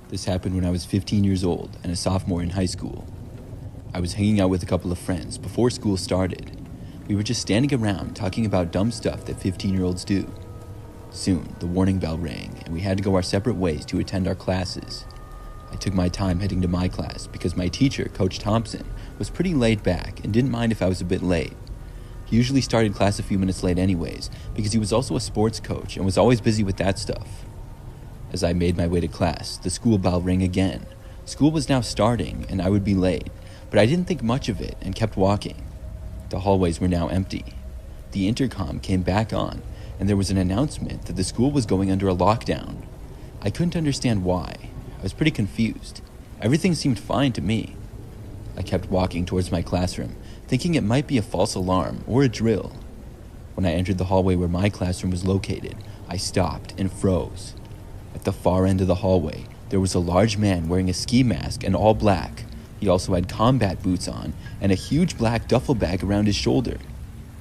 This happened when I was 15 years old and a sophomore in high school. I was hanging out with a couple of friends before school started. We were just standing around talking about dumb stuff that 15-year-olds do. Soon, the warning bell rang and we had to go our separate ways to attend our classes. I took my time heading to my class because my teacher, Coach Thompson, was pretty laid back and didn't mind if I was a bit late. He usually started class a few minutes late anyways because he was also a sports coach and was always busy with that stuff. As I made my way to class, the school bell rang again. School was now starting and I would be late, but I didn't think much of it and kept walking. The hallways were now empty. The intercom came back on and there was an announcement that the school was going under a lockdown. I couldn't understand why. I was pretty confused. Everything seemed fine to me. I kept walking towards my classroom, thinking it might be a false alarm or a drill. When I entered the hallway where my classroom was located, I stopped and froze. At the far end of the hallway, there was a large man wearing a ski mask and all black. He also had combat boots on and a huge black duffel bag around his shoulder.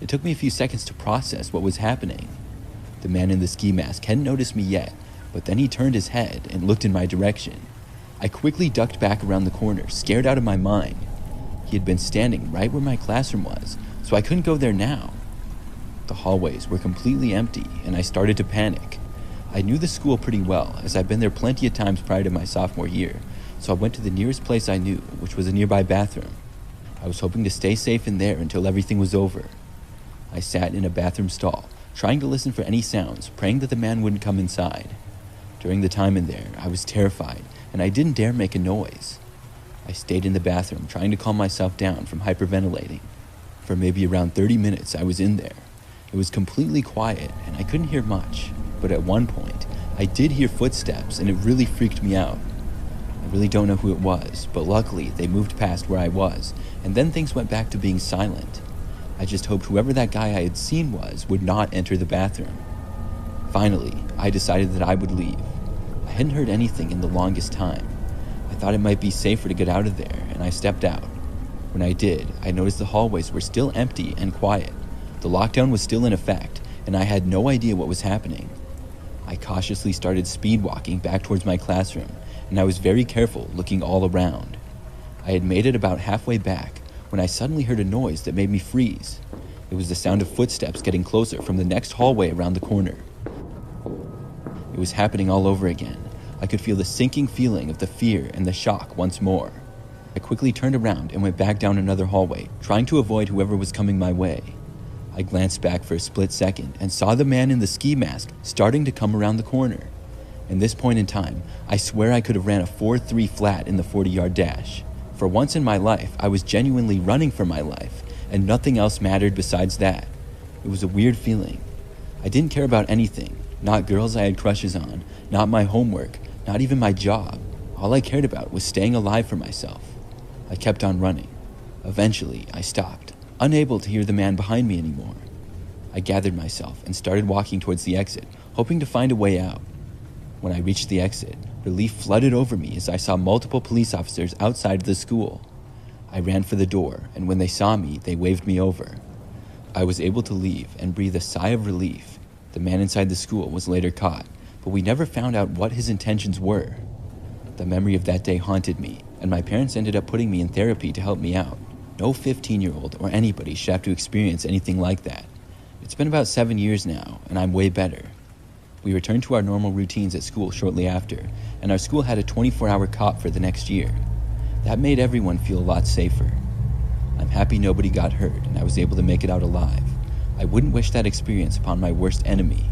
It took me a few seconds to process what was happening. The man in the ski mask hadn't noticed me yet, but then he turned his head and looked in my direction. I quickly ducked back around the corner, scared out of my mind. He had been standing right where my classroom was, so I couldn't go there now. The hallways were completely empty and I started to panic. I knew the school pretty well, as I'd been there plenty of times prior to my sophomore year, so I went to the nearest place I knew, which was a nearby bathroom. I was hoping to stay safe in there until everything was over. I sat in a bathroom stall, trying to listen for any sounds, praying that the man wouldn't come inside. During the time in there, I was terrified, and I didn't dare make a noise. I stayed in the bathroom, trying to calm myself down from hyperventilating. For maybe around 30 minutes, I was in there. It was completely quiet, and I couldn't hear much. But at one point, I did hear footsteps and it really freaked me out. I really don't know who it was, but luckily they moved past where I was, and then things went back to being silent. I just hoped whoever that guy I had seen was would not enter the bathroom. Finally, I decided that I would leave. I hadn't heard anything in the longest time. I thought it might be safer to get out of there, and I stepped out. When I did, I noticed the hallways were still empty and quiet. The lockdown was still in effect, and I had no idea what was happening. I cautiously started speed walking back towards my classroom, and I was very careful looking all around. I had made it about halfway back when I suddenly heard a noise that made me freeze. It was the sound of footsteps getting closer from the next hallway around the corner. It was happening all over again. I could feel the sinking feeling of the fear and the shock once more. I quickly turned around and went back down another hallway, trying to avoid whoever was coming my way. I glanced back for a split second and saw the man in the ski mask starting to come around the corner. In this point in time, I swear I could have ran a 4.3 flat in the 40-yard dash. For once in my life, I was genuinely running for my life, and nothing else mattered besides that. It was a weird feeling. I didn't care about anything, not girls I had crushes on, not my homework, not even my job. All I cared about was staying alive for myself. I kept on running. Eventually, I stopped, unable to hear the man behind me anymore. I gathered myself and started walking towards the exit, hoping to find a way out. When I reached the exit, relief flooded over me as I saw multiple police officers outside the school. I ran for the door, and when they saw me, they waved me over. I was able to leave and breathe a sigh of relief. The man inside the school was later caught, but we never found out what his intentions were. The memory of that day haunted me, and my parents ended up putting me in therapy to help me out. No 15-year-old or anybody should have to experience anything like that. It's been about 7 years now, and I'm way better. We returned to our normal routines at school shortly after, and our school had a 24-hour cop for the next year. That made everyone feel a lot safer. I'm happy nobody got hurt, and I was able to make it out alive. I wouldn't wish that experience upon my worst enemy.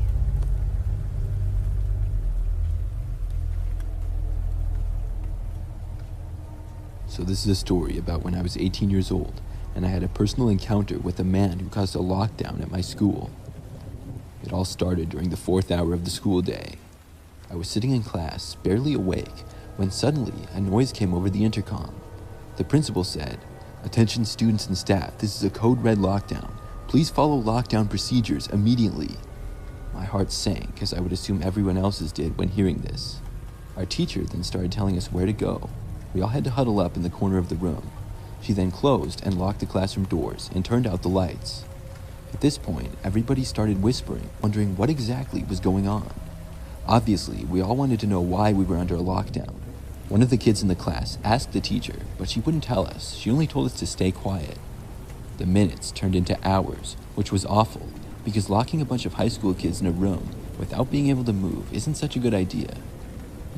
So this is a story about when I was 18 years old, and I had a personal encounter with a man who caused a lockdown at my school. It all started during the 4th hour of the school day. I was sitting in class, barely awake, when suddenly a noise came over the intercom. The principal said, "Attention students and staff, this is a code red lockdown. Please follow lockdown procedures immediately." My heart sank, as I would assume everyone else's did when hearing this. Our teacher then started telling us where to go. We all had to huddle up in the corner of the room. She then closed and locked the classroom doors and turned out the lights. At this point, everybody started whispering, wondering what exactly was going on. Obviously, we all wanted to know why we were under a lockdown. One of the kids in the class asked the teacher, but she wouldn't tell us. She only told us to stay quiet. The minutes turned into hours, which was awful, because locking a bunch of high school kids in a room without being able to move isn't such a good idea.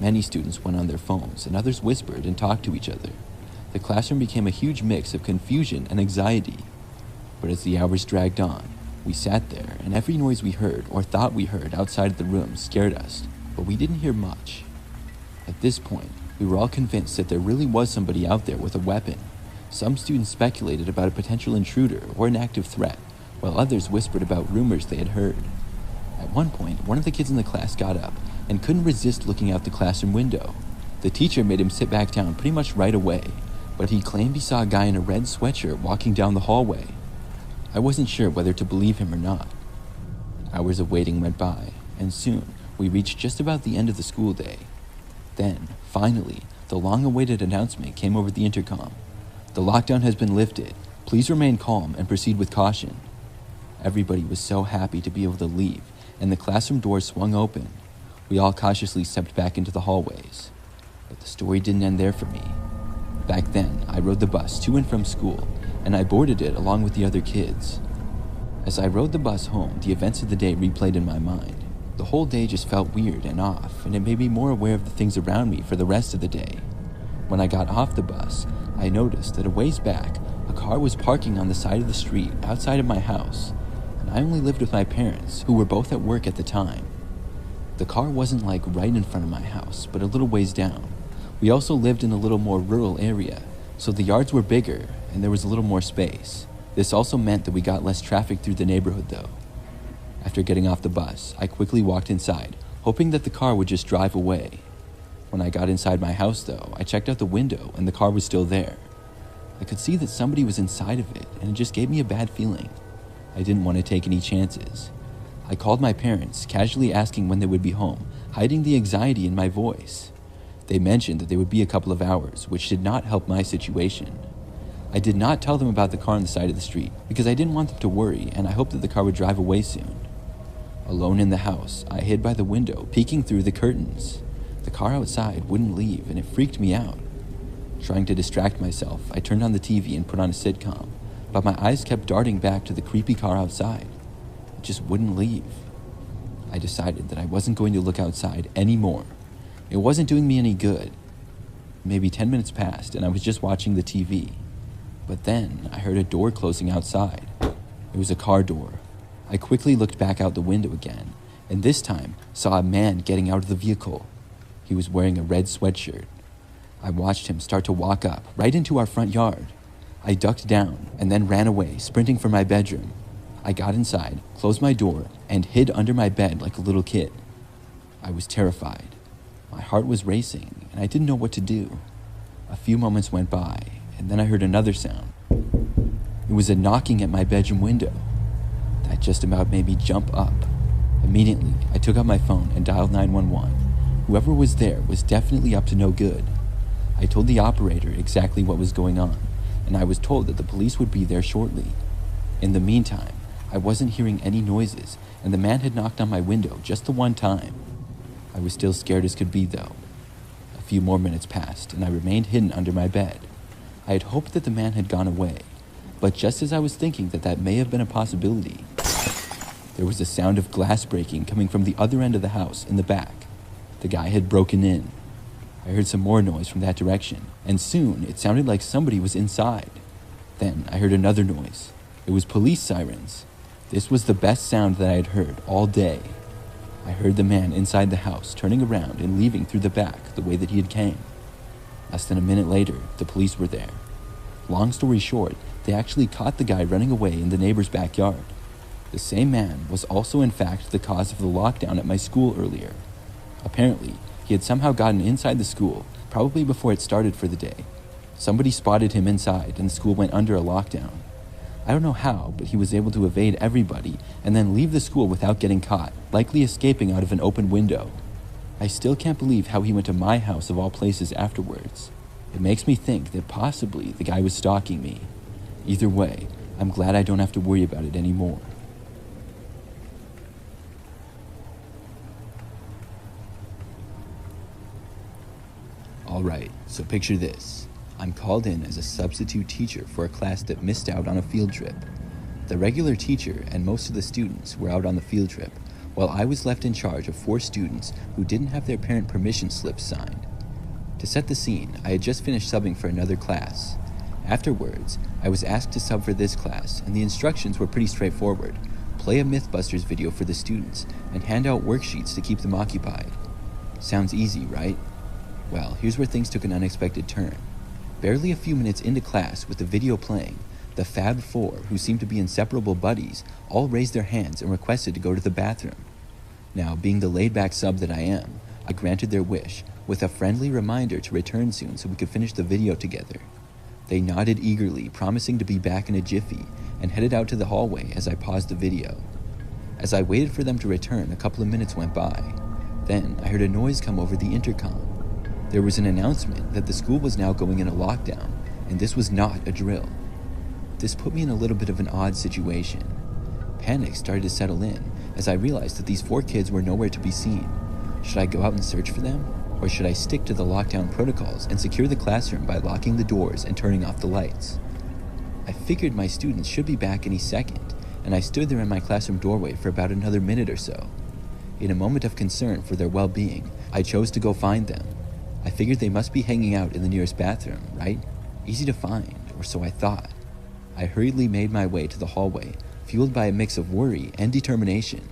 Many students went on their phones, and others whispered and talked to each other. The classroom became a huge mix of confusion and anxiety. But as the hours dragged on, we sat there, and every noise we heard or thought we heard outside of the room scared us, but we didn't hear much. At this point, we were all convinced that there really was somebody out there with a weapon. Some students speculated about a potential intruder or an active threat, while others whispered about rumors they had heard. At one point, one of the kids in the class got up and couldn't resist looking out the classroom window. The teacher made him sit back down pretty much right away, but he claimed he saw a guy in a red sweatshirt walking down the hallway. I wasn't sure whether to believe him or not. Hours of waiting went by, and soon we reached just about the end of the school day. Then, finally, the long-awaited announcement came over the intercom. The lockdown has been lifted. Please remain calm and proceed with caution. Everybody was so happy to be able to leave, and the classroom doors swung open. We all cautiously stepped back into the hallways. But the story didn't end there for me. Back then, I rode the bus to and from school, and I boarded it along with the other kids. As I rode the bus home, the events of the day replayed in my mind. The whole day just felt weird and off, and it made me more aware of the things around me for the rest of the day. When I got off the bus, I noticed that a ways back, a car was parking on the side of the street outside of my house, and I only lived with my parents, who were both at work at the time. The car wasn't like right in front of my house, but a little ways down. We also lived in a little more rural area, so the yards were bigger and there was a little more space. This also meant that we got less traffic through the neighborhood though. After getting off the bus, I quickly walked inside, hoping that the car would just drive away. When I got inside my house though, I checked out the window and the car was still there. I could see that somebody was inside of it, and it just gave me a bad feeling. I didn't want to take any chances. I called my parents, casually asking when they would be home, hiding the anxiety in my voice. They mentioned that they would be a couple of hours, which did not help my situation. I did not tell them about the car on the side of the street, because I didn't want them to worry, and I hoped that the car would drive away soon. Alone in the house, I hid by the window, peeking through the curtains. The car outside wouldn't leave, and it freaked me out. Trying to distract myself, I turned on the TV and put on a sitcom, but my eyes kept darting back to the creepy car outside. It just wouldn't leave. I decided that I wasn't going to look outside anymore. It wasn't doing me any good. Maybe 10 minutes passed, and I was just watching the TV. But then I heard a door closing outside. It was a car door. I quickly looked back out the window again, and this time saw a man getting out of the vehicle. He was wearing a red sweatshirt. I watched him start to walk up, right into our front yard. I ducked down and then ran away, sprinting for my bedroom. I got inside, closed my door, and hid under my bed like a little kid. I was terrified. My heart was racing, and I didn't know what to do. A few moments went by, and then I heard another sound. It was a knocking at my bedroom window. That just about made me jump up. Immediately, I took out my phone and dialed 911. Whoever was there was definitely up to no good. I told the operator exactly what was going on, and I was told that the police would be there shortly. In the meantime, I wasn't hearing any noises, and the man had knocked on my window just the one time. I was still scared as could be, though. A few more minutes passed, and I remained hidden under my bed. I had hoped that the man had gone away, but just as I was thinking that that may have been a possibility, there was a sound of glass breaking coming from the other end of the house in the back. The guy had broken in. I heard some more noise from that direction, and soon it sounded like somebody was inside. Then I heard another noise. It was police sirens. This was the best sound that I had heard all day. I heard the man inside the house turning around and leaving through the back the way that he had came. Less than a minute later, the police were there. Long story short, they actually caught the guy running away in the neighbor's backyard. The same man was also in fact the cause of the lockdown at my school earlier. Apparently, he had somehow gotten inside the school, probably before it started for the day. Somebody spotted him inside and the school went under a lockdown. I don't know how, but he was able to evade everybody and then leave the school without getting caught, likely escaping out of an open window. I still can't believe how he went to my house of all places afterwards. It makes me think that possibly the guy was stalking me. Either way, I'm glad I don't have to worry about it anymore. Alright, so picture this. I'm called in as a substitute teacher for a class that missed out on a field trip. The regular teacher and most of the students were out on the field trip, while I was left in charge of 4 students who didn't have their parent permission slips signed. To set the scene, I had just finished subbing for another class. Afterwards, I was asked to sub for this class, and the instructions were pretty straightforward. Play a Mythbusters video for the students, and hand out worksheets to keep them occupied. Sounds easy, right? Well, here's where things took an unexpected turn. Barely a few minutes into class with the video playing, the Fab Four, who seemed to be inseparable buddies, all raised their hands and requested to go to the bathroom. Now, being the laid-back sub that I am, I granted their wish, with a friendly reminder to return soon so we could finish the video together. They nodded eagerly, promising to be back in a jiffy, and headed out to the hallway as I paused the video. As I waited for them to return, a couple of minutes went by. Then, I heard a noise come over the intercom. There was an announcement that the school was now going in a lockdown, and this was not a drill. This put me in a little bit of an odd situation. Panic started to settle in as I realized that these 4 kids were nowhere to be seen. Should I go out and search for them? Or should I stick to the lockdown protocols and secure the classroom by locking the doors and turning off the lights? I figured my students should be back any second, and I stood there in my classroom doorway for about another minute or so. In a moment of concern for their well-being, I chose to go find them. I figured they must be hanging out in the nearest bathroom, right? Easy to find, or so I thought. I hurriedly made my way to the hallway, fueled by a mix of worry and determination.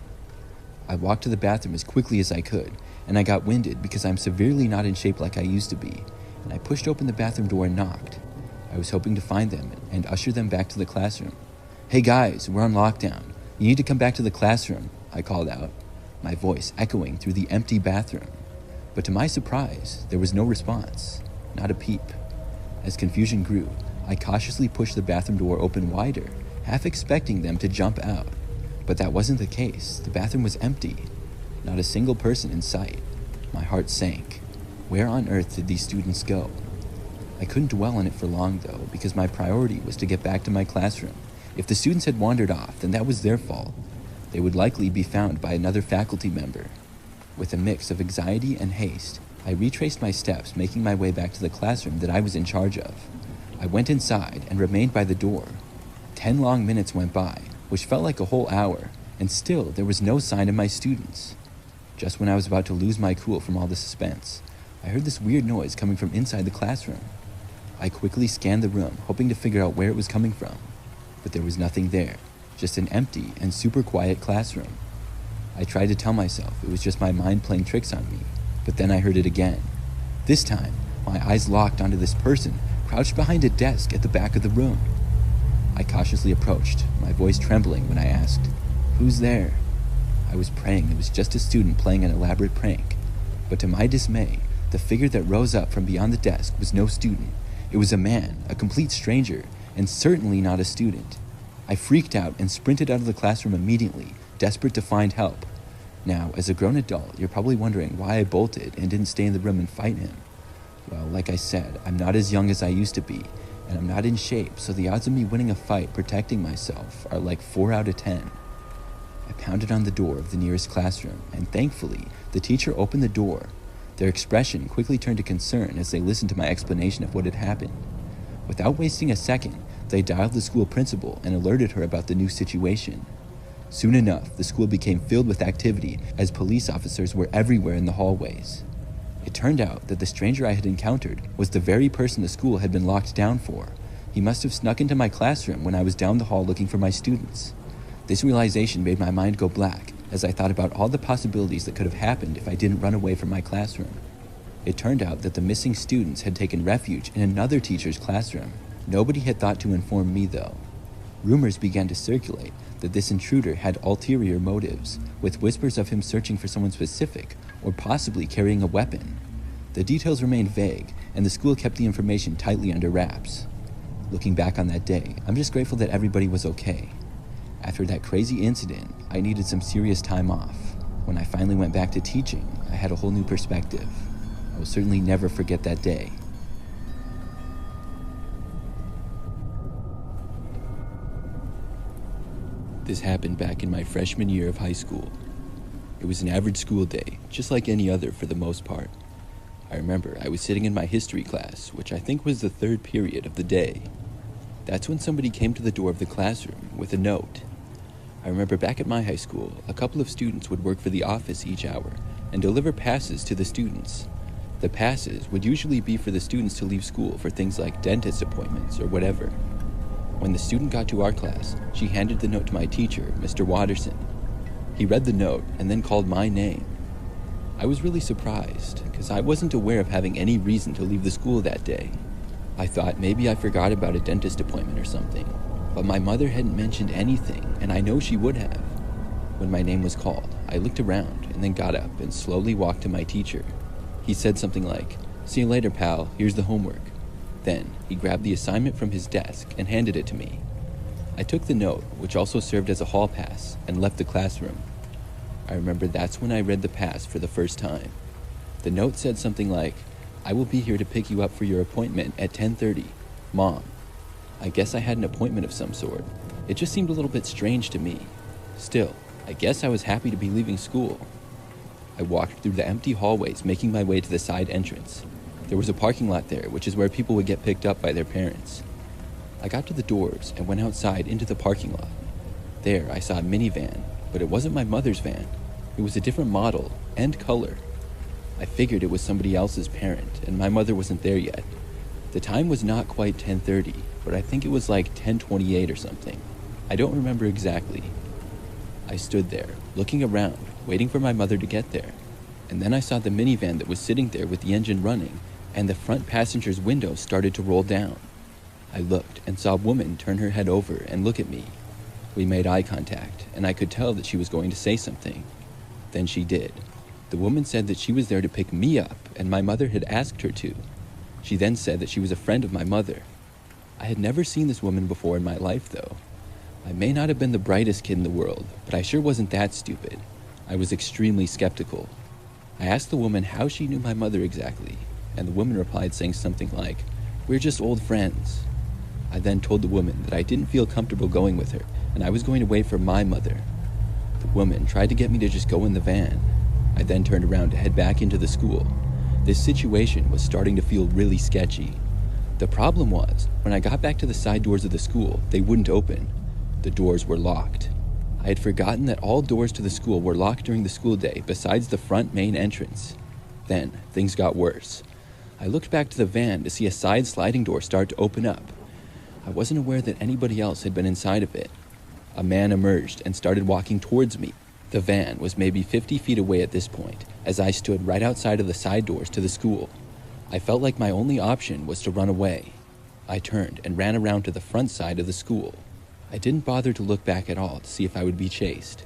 I walked to the bathroom as quickly as I could, and I got winded because I'm severely not in shape like I used to be, and I pushed open the bathroom door and knocked. I was hoping to find them and usher them back to the classroom. "Hey guys, we're on lockdown. You need to come back to the classroom," I called out, my voice echoing through the empty bathroom. But to my surprise, there was no response, not a peep. As confusion grew, I cautiously pushed the bathroom door open wider, half expecting them to jump out. But that wasn't the case. The bathroom was empty. Not a single person in sight. My heart sank. Where on earth did these students go? I couldn't dwell on it for long, though, because my priority was to get back to my classroom. If the students had wandered off, then that was their fault. They would likely be found by another faculty member. With a mix of anxiety and haste, I retraced my steps, making my way back to the classroom that I was in charge of. I went inside and remained by the door. 10 long minutes went by, which felt like a whole hour, and still there was no sign of my students. Just when I was about to lose my cool from all the suspense, I heard this weird noise coming from inside the classroom. I quickly scanned the room, hoping to figure out where it was coming from, but there was nothing there, just an empty and super quiet classroom. I tried to tell myself it was just my mind playing tricks on me, but then I heard it again. This time, my eyes locked onto this person crouched behind a desk at the back of the room. I cautiously approached, my voice trembling when I asked, "Who's there?" I was praying it was just a student playing an elaborate prank, but to my dismay, the figure that rose up from beyond the desk was no student. It was a man, a complete stranger, and certainly not a student. I freaked out and sprinted out of the classroom immediately, desperate to find help. Now, as a grown adult, you're probably wondering why I bolted and didn't stay in the room and fight him. Well, like I said, I'm not as young as I used to be, and I'm not in shape, so the odds of me winning a fight protecting myself are like 4 out of 10. I pounded on the door of the nearest classroom, and thankfully, the teacher opened the door. Their expression quickly turned to concern as they listened to my explanation of what had happened. Without wasting a second, they dialed the school principal and alerted her about the new situation. Soon enough, the school became filled with activity as police officers were everywhere in the hallways. It turned out that the stranger I had encountered was the very person the school had been locked down for. He must have snuck into my classroom when I was down the hall looking for my students. This realization made my mind go black as I thought about all the possibilities that could have happened if I didn't run away from my classroom. It turned out that the missing students had taken refuge in another teacher's classroom. Nobody had thought to inform me, though. Rumors began to circulate that this intruder had ulterior motives, with whispers of him searching for someone specific or possibly carrying a weapon. The details remained vague, and the school kept the information tightly under wraps. Looking back on that day, I'm just grateful that everybody was okay. After that crazy incident, I needed some serious time off. When I finally went back to teaching, I had a whole new perspective. I will certainly never forget that day. This happened back in my freshman year of high school. It was an average school day, just like any other for the most part. I remember I was sitting in my history class, which I think was the third period of the day. That's when somebody came to the door of the classroom with a note. I remember back at my high school, a couple of students would work for the office each hour and deliver passes to the students. The passes would usually be for the students to leave school for things like dentist appointments or whatever. When the student got to our class, she handed the note to my teacher, Mr. Watterson. He read the note and then called my name. I was really surprised, because I wasn't aware of having any reason to leave the school that day. I thought maybe I forgot about a dentist appointment or something, but my mother hadn't mentioned anything, and I know she would have. When my name was called, I looked around and then got up and slowly walked to my teacher. He said something like, "See you later, pal, here's the homework." Then, he grabbed the assignment from his desk and handed it to me. I took the note, which also served as a hall pass, and left the classroom. I remember that's when I read the pass for the first time. The note said something like, "I will be here to pick you up for your appointment at 10:30. Mom." I guess I had an appointment of some sort. It just seemed a little bit strange to me. Still, I guess I was happy to be leaving school. I walked through the empty hallways, making my way to the side entrance. There was a parking lot there, which is where people would get picked up by their parents. I got to the doors and went outside into the parking lot. There, I saw a minivan, but it wasn't my mother's van. It was a different model and color. I figured it was somebody else's parent, and my mother wasn't there yet. The time was not quite 10:30, but I think it was like 10:28 or something. I don't remember exactly. I stood there, looking around, waiting for my mother to get there. And then I saw the minivan that was sitting there with the engine running, and the front passenger's window started to roll down. I looked and saw a woman turn her head over and look at me. We made eye contact, and I could tell that she was going to say something. Then she did. The woman said that she was there to pick me up, and my mother had asked her to. She then said that she was a friend of my mother. I had never seen this woman before in my life, though. I may not have been the brightest kid in the world, but I sure wasn't that stupid. I was extremely skeptical. I asked the woman how she knew my mother exactly, and the woman replied saying something like, "We're just old friends." I then told the woman that I didn't feel comfortable going with her, and I was going to wait for my mother. The woman tried to get me to just go in the van. I then turned around to head back into the school. This situation was starting to feel really sketchy. The problem was, when I got back to the side doors of the school, they wouldn't open. The doors were locked. I had forgotten that all doors to the school were locked during the school day besides the front main entrance. Then, things got worse. I looked back to the van to see a side sliding door start to open up. I wasn't aware that anybody else had been inside of it. A man emerged and started walking towards me. The van was maybe 50 feet away at this point, as I stood right outside of the side doors to the school. I felt like my only option was to run away. I turned and ran around to the front side of the school. I didn't bother to look back at all to see if I would be chased.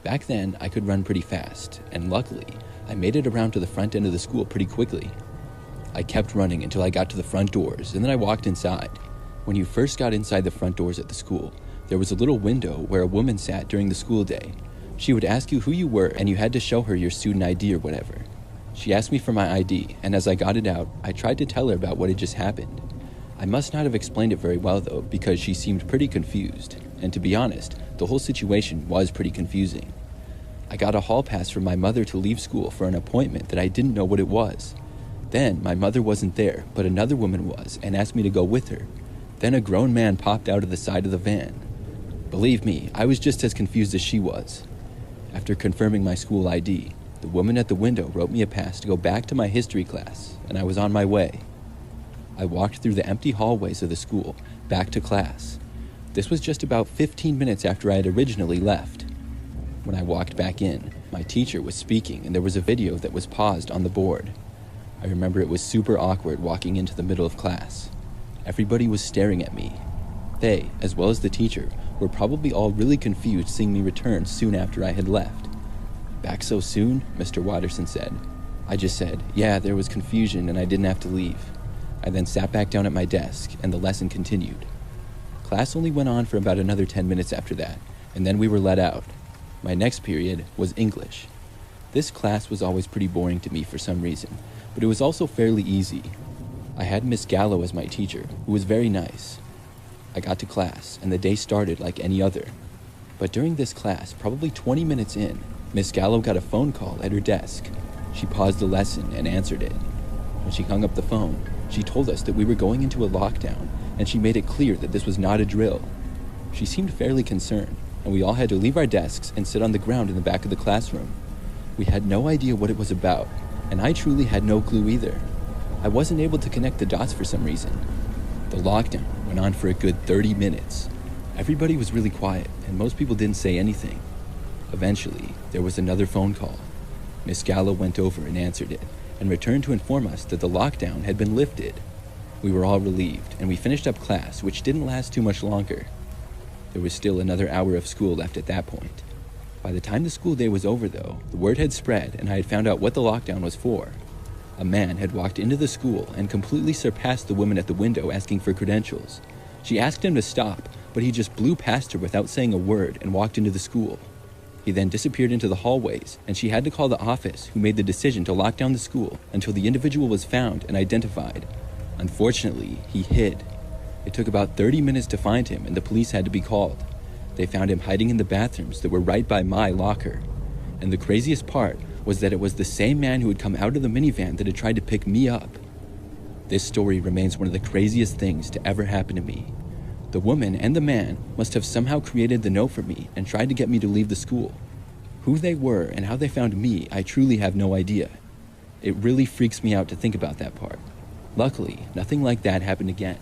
Back then, I could run pretty fast, and luckily, I made it around to the front end of the school pretty quickly. I kept running until I got to the front doors, and then I walked inside. When you first got inside the front doors at the school, there was a little window where a woman sat during the school day. She would ask you who you were, and you had to show her your student ID or whatever. She asked me for my ID, and as I got it out, I tried to tell her about what had just happened. I must not have explained it very well, though, because she seemed pretty confused, and to be honest, the whole situation was pretty confusing. I got a hall pass from my mother to leave school for an appointment that I didn't know what it was. Then, my mother wasn't there, but another woman was, and asked me to go with her. Then a grown man popped out of the side of the van. Believe me, I was just as confused as she was. After confirming my school ID, the woman at the window wrote me a pass to go back to my history class, and I was on my way. I walked through the empty hallways of the school, back to class. This was just about 15 minutes after I had originally left. When I walked back in, my teacher was speaking and there was a video that was paused on the board. I remember it was super awkward walking into the middle of class. Everybody was staring at me. They, as well as the teacher, were probably all really confused seeing me return soon after I had left. "Back so soon?" Mr. Watterson said. I just said, "Yeah, there was confusion and I didn't have to leave." I then sat back down at my desk, and the lesson continued. Class only went on for about another 10 minutes after that, and then we were let out. My next period was English. This class was always pretty boring to me for some reason, but it was also fairly easy. I had Miss Gallo as my teacher, who was very nice. I got to class, and the day started like any other. But during this class, probably 20 minutes in, Miss Gallo got a phone call at her desk. She paused the lesson and answered it. When she hung up the phone, she told us that we were going into a lockdown, and she made it clear that this was not a drill. She seemed fairly concerned, and we all had to leave our desks and sit on the ground in the back of the classroom. We had no idea what it was about, and I truly had no clue either. I wasn't able to connect the dots for some reason. The lockdown went on for a good 30 minutes. Everybody was really quiet, and most people didn't say anything. Eventually, there was another phone call. Miss Gallo went over and answered it, and returned to inform us that the lockdown had been lifted. We were all relieved, and we finished up class, which didn't last too much longer. There was still another hour of school left at that point. By the time the school day was over, though, the word had spread, and I had found out what the lockdown was for. A man had walked into the school and completely surpassed the woman at the window asking for credentials. She asked him to stop, but he just blew past her without saying a word and walked into the school. He then disappeared into the hallways, and she had to call the office, who made the decision to lock down the school until the individual was found and identified. Unfortunately, he hid. It took about 30 minutes to find him, and the police had to be called. They found him hiding in the bathrooms that were right by my locker. And the craziest part was that it was the same man who had come out of the minivan that had tried to pick me up. This story remains one of the craziest things to ever happen to me. The woman and the man must have somehow created the note for me and tried to get me to leave the school. Who they were and how they found me, I truly have no idea. It really freaks me out to think about that part. Luckily, nothing like that happened again.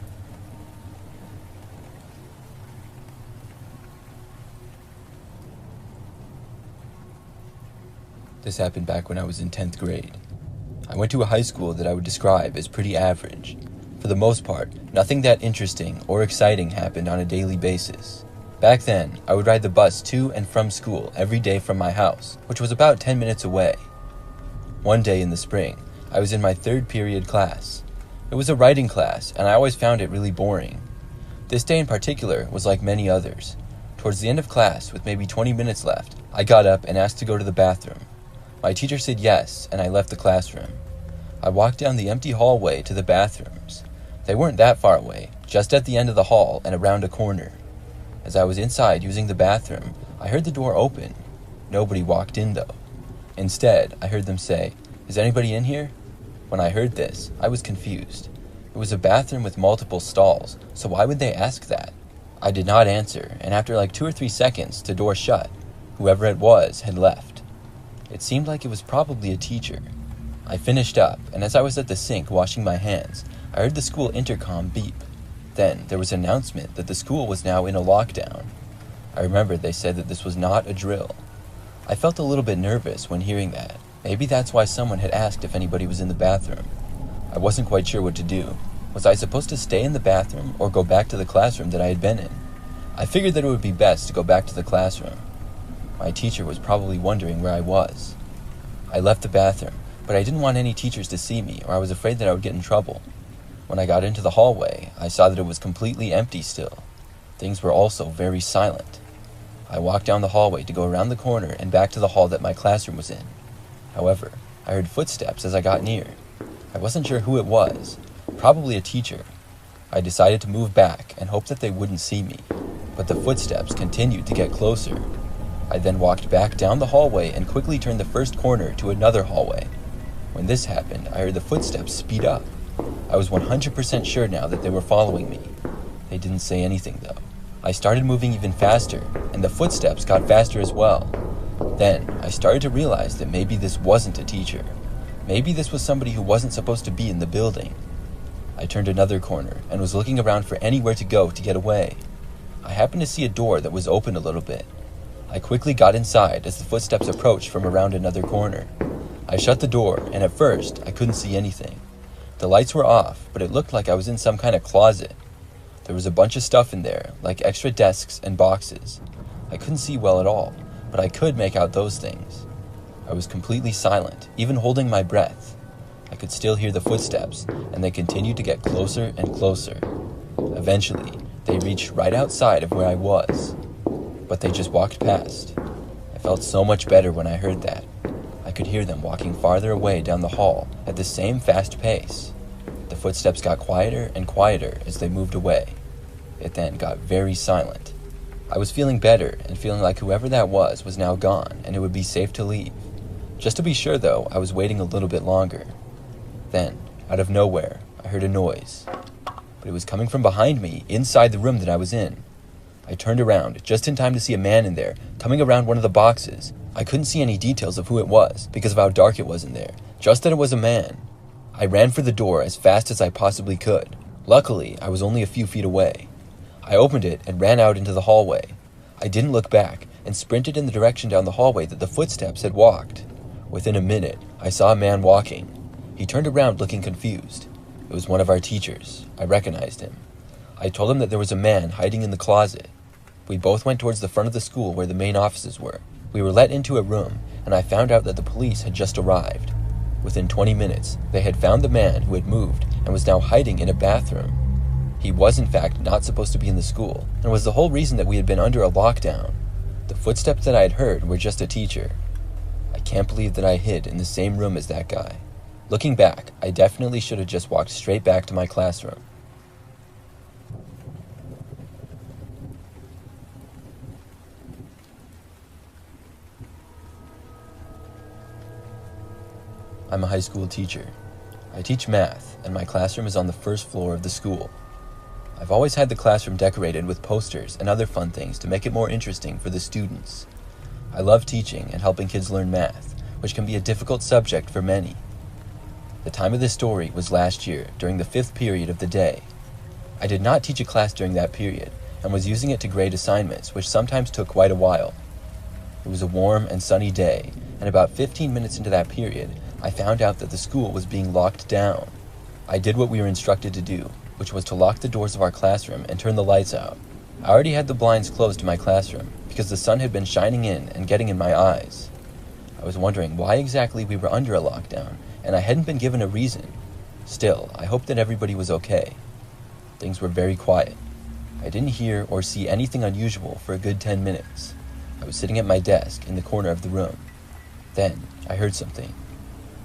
This happened back when I was in 10th grade. I went to a high school that I would describe as pretty average. For the most part, nothing that interesting or exciting happened on a daily basis. Back then, I would ride the bus to and from school every day from my house, which was about 10 minutes away. One day in the spring, I was in my third period class. It was a writing class, and I always found it really boring. This day in particular was like many others. Towards the end of class, with maybe 20 minutes left, I got up and asked to go to the bathroom. My teacher said yes, and I left the classroom. I walked down the empty hallway to the bathrooms. They weren't that far away, just at the end of the hall and around a corner. As I was inside using the bathroom, I heard the door open. Nobody walked in though. Instead, I heard them say, "Is anybody in here?" When I heard this, I was confused. It was a bathroom with multiple stalls, so why would they ask that? I did not answer, and after like 2 or 3 seconds, the door shut. Whoever it was had left. It seemed like it was probably a teacher. I finished up, and as I was at the sink washing my hands, I heard the school intercom beep. Then there was an announcement that the school was now in a lockdown. I remember they said that this was not a drill. I felt a little bit nervous when hearing that. Maybe that's why someone had asked if anybody was in the bathroom. I wasn't quite sure what to do. Was I supposed to stay in the bathroom or go back to the classroom that I had been in? I figured that it would be best to go back to the classroom. My teacher was probably wondering where I was. I left the bathroom, but I didn't want any teachers to see me, or I was afraid that I would get in trouble. When I got into the hallway, I saw that it was completely empty still. Things were also very silent. I walked down the hallway to go around the corner and back to the hall that my classroom was in. However, I heard footsteps as I got near. I wasn't sure who it was, probably a teacher. I decided to move back and hope that they wouldn't see me, but the footsteps continued to get closer. I then walked back down the hallway and quickly turned the first corner to another hallway. When this happened, I heard the footsteps speed up. I was 100% sure now that they were following me. They didn't say anything though. I started moving even faster, and the footsteps got faster as well. Then, I started to realize that maybe this wasn't a teacher. Maybe this was somebody who wasn't supposed to be in the building. I turned another corner and was looking around for anywhere to go to get away. I happened to see a door that was open a little bit. I quickly got inside as the footsteps approached from around another corner. I shut the door, and at first, I couldn't see anything. The lights were off, but it looked like I was in some kind of closet. There was a bunch of stuff in there, like extra desks and boxes. I couldn't see well at all, but I could make out those things. I was completely silent, even holding my breath. I could still hear the footsteps, and they continued to get closer and closer. Eventually, they reached right outside of where I was, but they just walked past. I felt so much better when I heard that. I could hear them walking farther away down the hall at the same fast pace. The footsteps got quieter and quieter as they moved away. It then got very silent. I was feeling better and feeling like whoever that was now gone and it would be safe to leave. Just to be sure though, I was waiting a little bit longer. Then, Out of nowhere, I heard a noise, but it was coming from behind me, inside the room that I was in. I turned around, just in time to see a man in there, coming around one of the boxes. I couldn't see any details of who it was, because of how dark it was in there, just that it was a man. I ran for the door as fast as I possibly could. Luckily, I was only a few feet away. I opened it and ran out into the hallway. I didn't look back, and sprinted in the direction down the hallway that the footsteps had walked. Within a minute, I saw a man walking. He turned around looking confused. It was one of our teachers. I recognized him. I told him that there was a man hiding in the closet. We both went towards the front of the school where the main offices were. We were let into a room, and I found out that the police had just arrived. Within 20 minutes, they had found the man who had moved and was now hiding in a bathroom. He was in fact not supposed to be in the school, and was the whole reason that we had been under a lockdown. The footsteps that I had heard were just a teacher. I can't believe that I hid in the same room as that guy. Looking back, I definitely should have just walked straight back to my classroom. I'm a high school teacher. I teach math, and my classroom is on the first floor of the school. I've always had the classroom decorated with posters and other fun things to make it more interesting for the students. I love teaching and helping kids learn math, which can be a difficult subject for many. The time of this story was last year, during the 5th period of the day. I did not teach a class during that period, and was using it to grade assignments, which sometimes took quite a while. It was a warm and sunny day, and about 15 minutes into that period, I found out that the school was being locked down. I did what we were instructed to do, which was to lock the doors of our classroom and turn the lights out. I already had the blinds closed to my classroom, because the sun had been shining in and getting in my eyes. I was wondering why exactly we were under a lockdown, and I hadn't been given a reason. Still, I hoped that everybody was okay. Things were very quiet. I didn't hear or see anything unusual for a good 10 minutes. I was sitting at my desk in the corner of the room. Then, I heard something.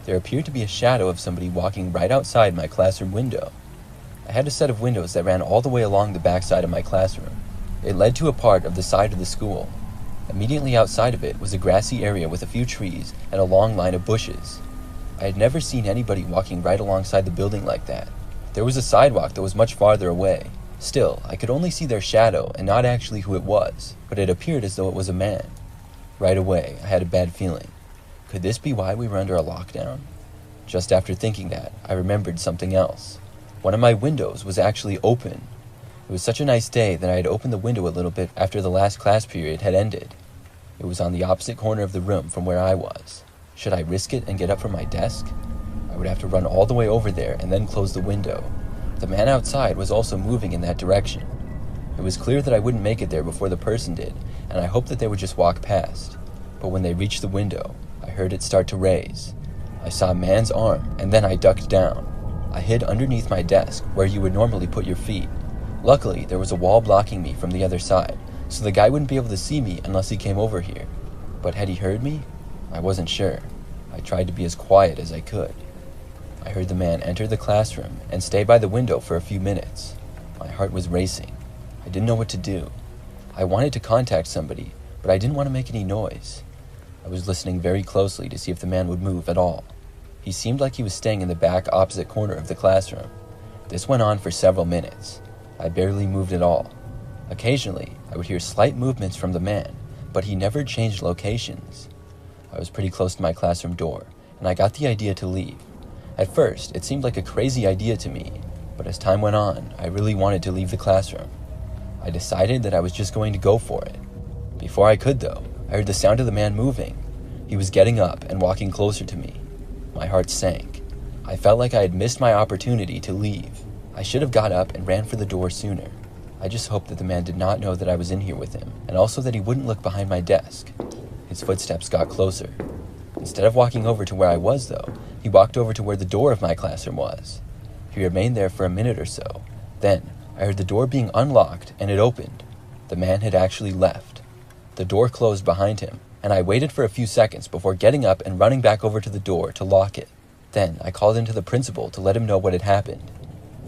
There appeared to be a shadow of somebody walking right outside my classroom window. I had a set of windows that ran all the way along the back side of my classroom. It led to a part of the side of the school. Immediately outside of it was a grassy area with a few trees and a long line of bushes. I had never seen anybody walking right alongside the building like that. There was a sidewalk that was much farther away. Still, I could only see their shadow and not actually who it was, but it appeared as though it was a man. Right away, I had a bad feeling. Could this be why we were under a lockdown? Just after thinking that, I remembered something else. One of my windows was actually open. It was such a nice day that I had opened the window a little bit after the last class period had ended. It was on the opposite corner of the room from where I was. Should I risk it and get up from my desk? I would have to run all the way over there and then close the window. The man outside was also moving in that direction. It was clear that I wouldn't make it there before the person did, and I hoped that they would just walk past. But when they reached the window, I heard it start to raise. I saw a man's arm, and then I ducked down. I hid underneath my desk, where you would normally put your feet. Luckily, there was a wall blocking me from the other side, so the guy wouldn't be able to see me unless he came over here. But had he heard me? I wasn't sure. I tried to be as quiet as I could. I heard the man enter the classroom and stay by the window for a few minutes. My heart was racing. I didn't know what to do. I wanted to contact somebody, but I didn't want to make any noise. I was listening very closely to see if the man would move at all. He seemed like he was staying in the back opposite corner of the classroom. This went on for several minutes. I barely moved at all. Occasionally, I would hear slight movements from the man, but he never changed locations. I was pretty close to my classroom door, and I got the idea to leave. At first, it seemed like a crazy idea to me, but as time went on, I really wanted to leave the classroom. I decided that I was just going to go for it. Before I could, though, I heard the sound of the man moving. He was getting up and walking closer to me. My heart sank. I felt like I had missed my opportunity to leave. I should have got up and ran for the door sooner. I just hoped that the man did not know that I was in here with him, and also that he wouldn't look behind my desk. His footsteps got closer. Instead of walking over to where I was, though, he walked over to where the door of my classroom was. He remained there for a minute or so. Then, I heard the door being unlocked, and it opened. The man had actually left. The door closed behind him, and I waited for a few seconds before getting up and running back over to the door to lock it. Then, I called into the principal to let him know what had happened.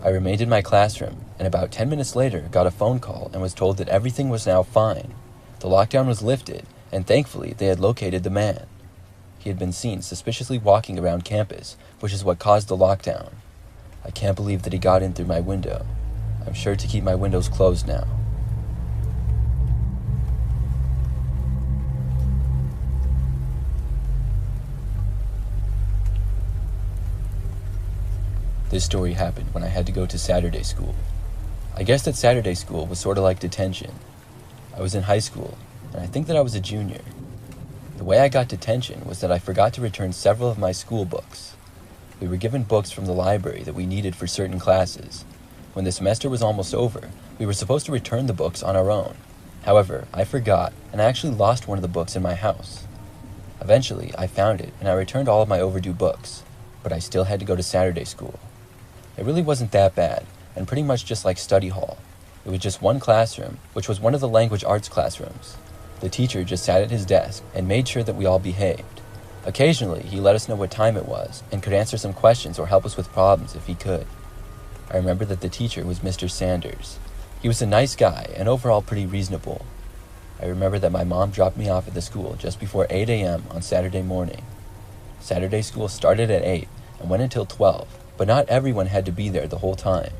I remained in my classroom, and about 10 minutes later got a phone call and was told that everything was now fine. The lockdown was lifted, and thankfully they had located the man. He had been seen suspiciously walking around campus, which is what caused the lockdown. I can't believe that he got in through my window. I'm sure to keep my windows closed now. This story happened when I had to go to Saturday school. I guess that Saturday school was sort of like detention. I was in high school, and I think that I was a junior. The way I got detention was that I forgot to return several of my school books. We were given books from the library that we needed for certain classes. When the semester was almost over, we were supposed to return the books on our own. However, I forgot, and I actually lost one of the books in my house. Eventually, I found it, and I returned all of my overdue books, but I still had to go to Saturday school. It really wasn't that bad, and pretty much just like study hall. It was just one classroom, which was one of the language arts classrooms. The teacher just sat at his desk and made sure that we all behaved. Occasionally, he let us know what time it was and could answer some questions or help us with problems if he could. I remember that the teacher was Mr. Sanders. He was a nice guy and overall pretty reasonable. I remember that my mom dropped me off at the school just before 8 a.m. on Saturday morning. Saturday school started at 8 and went until 12, but not everyone had to be there the whole time.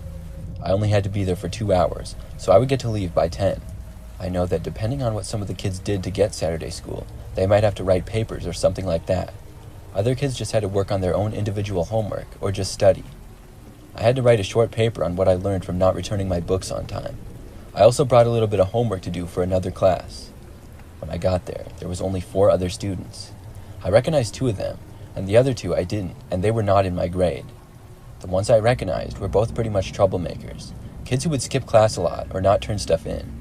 I only had to be there for 2 hours, so I would get to leave by 10. I know that depending on what some of the kids did to get Saturday school, they might have to write papers or something like that. Other kids just had to work on their own individual homework or just study. I had to write a short paper on what I learned from not returning my books on time. I also brought a little bit of homework to do for another class. When I got there was only 4 other students. I recognized 2 of them, and the other 2 I didn't, and they were not in my grade. The ones I recognized were both pretty much troublemakers, kids who would skip class a lot or not turn stuff in.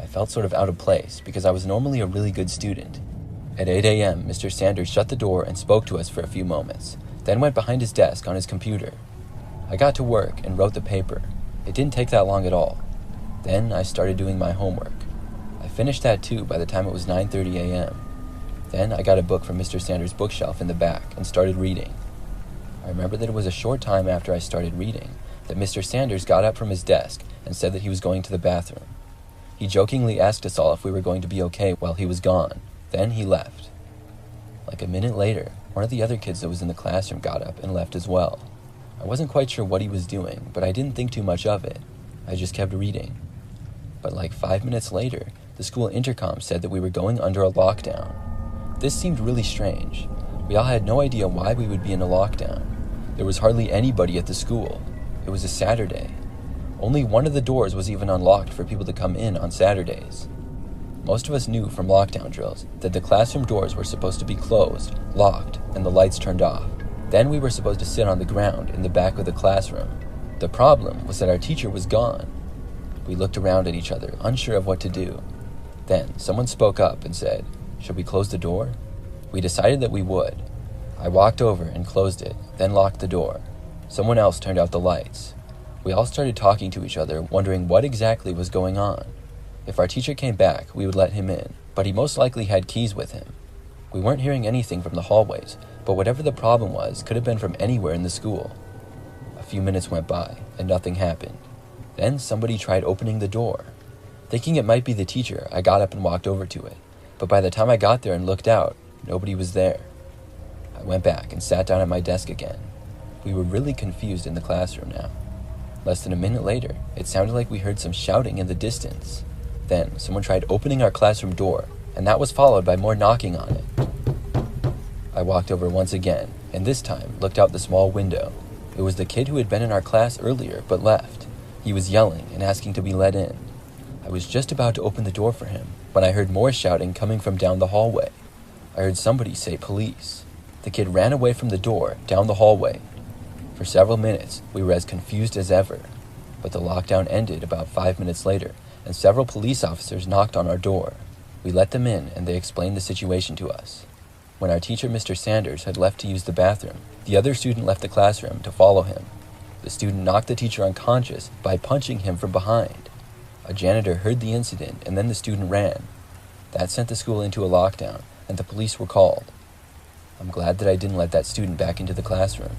I felt sort of out of place because I was normally a really good student. At 8 a.m., Mr. Sanders shut the door and spoke to us for a few moments, then went behind his desk on his computer. I got to work and wrote the paper. It didn't take that long at all. Then I started doing my homework. I finished that too by the time it was 9:30 a.m. Then I got a book from Mr. Sanders' bookshelf in the back and started reading. I remember that it was a short time after I started reading that Mr. Sanders got up from his desk and said that he was going to the bathroom. He jokingly asked us all if we were going to be okay while he was gone. Then he left. Like a minute later, one of the other kids that was in the classroom got up and left as well. I wasn't quite sure what he was doing, but I didn't think too much of it. I just kept reading. But like 5 minutes later, the school intercom said that we were going under a lockdown. This seemed really strange. We all had no idea why we would be in a lockdown. There was hardly anybody at the school. It was a Saturday. Only one of the doors was even unlocked for people to come in on Saturdays. Most of us knew from lockdown drills that the classroom doors were supposed to be closed, locked, and the lights turned off. Then we were supposed to sit on the ground in the back of the classroom. The problem was that our teacher was gone. We looked around at each other, unsure of what to do. Then someone spoke up and said, "Should we close the door?" We decided that we would. I walked over and closed it, then locked the door. Someone else turned out the lights. We all started talking to each other, wondering what exactly was going on. If our teacher came back, we would let him in, but he most likely had keys with him. We weren't hearing anything from the hallways, but whatever the problem was could have been from anywhere in the school. A few minutes went by, and nothing happened. Then somebody tried opening the door. Thinking it might be the teacher, I got up and walked over to it, but by the time I got there and looked out, nobody was there. I went back and sat down at my desk again. We were really confused in the classroom now. Less than a minute later, it sounded like we heard some shouting in the distance. Then someone tried opening our classroom door, and that was followed by more knocking on it. I walked over once again, and this time looked out the small window. It was the kid who had been in our class earlier but left. He was yelling and asking to be let in. I was just about to open the door for him when I heard more shouting coming from down the hallway. I heard somebody say police. The kid ran away from the door down the hallway. For several minutes, we were as confused as ever, but the lockdown ended about 5 minutes later, and several police officers knocked on our door. We let them in, and they explained the situation to us. When our teacher, Mr. Sanders, had left to use the bathroom, the other student left the classroom to follow him. The student knocked the teacher unconscious by punching him from behind. A janitor heard the incident, and then the student ran. That sent the school into a lockdown, and the police were called. I'm glad that I didn't let that student back into the classroom.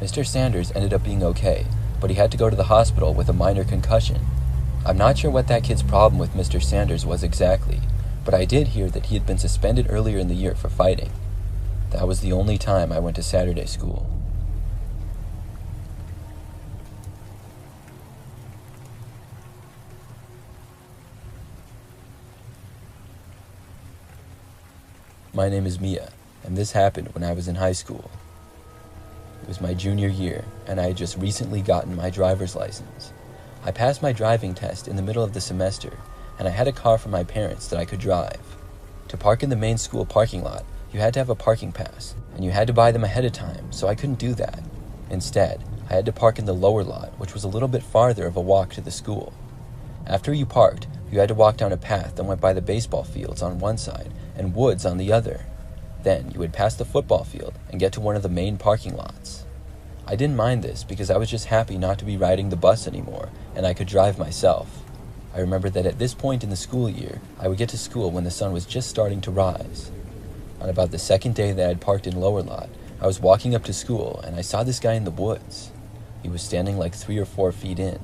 Mr. Sanders ended up being okay, but he had to go to the hospital with a minor concussion. I'm not sure what that kid's problem with Mr. Sanders was exactly, but I did hear that he had been suspended earlier in the year for fighting. That was the only time I went to Saturday school. My name is Mia, and this happened when I was in high school. It was my junior year, and I had just recently gotten my driver's license. I passed my driving test in the middle of the semester, and I had a car from my parents that I could drive. To park in the main school parking lot, you had to have a parking pass, and you had to buy them ahead of time, so I couldn't do that. Instead, I had to park in the lower lot, which was a little bit farther of a walk to the school. After you parked, you had to walk down a path that went by the baseball fields on one side and woods on the other. Then you would pass the football field and get to one of the main parking lots. I didn't mind this because I was just happy not to be riding the bus anymore and I could drive myself. I remember that at this point in the school year, I would get to school when the sun was just starting to rise. On about the second day that I had parked in lower lot, I was walking up to school and I saw this guy in the woods. He was standing like 3 or 4 feet in.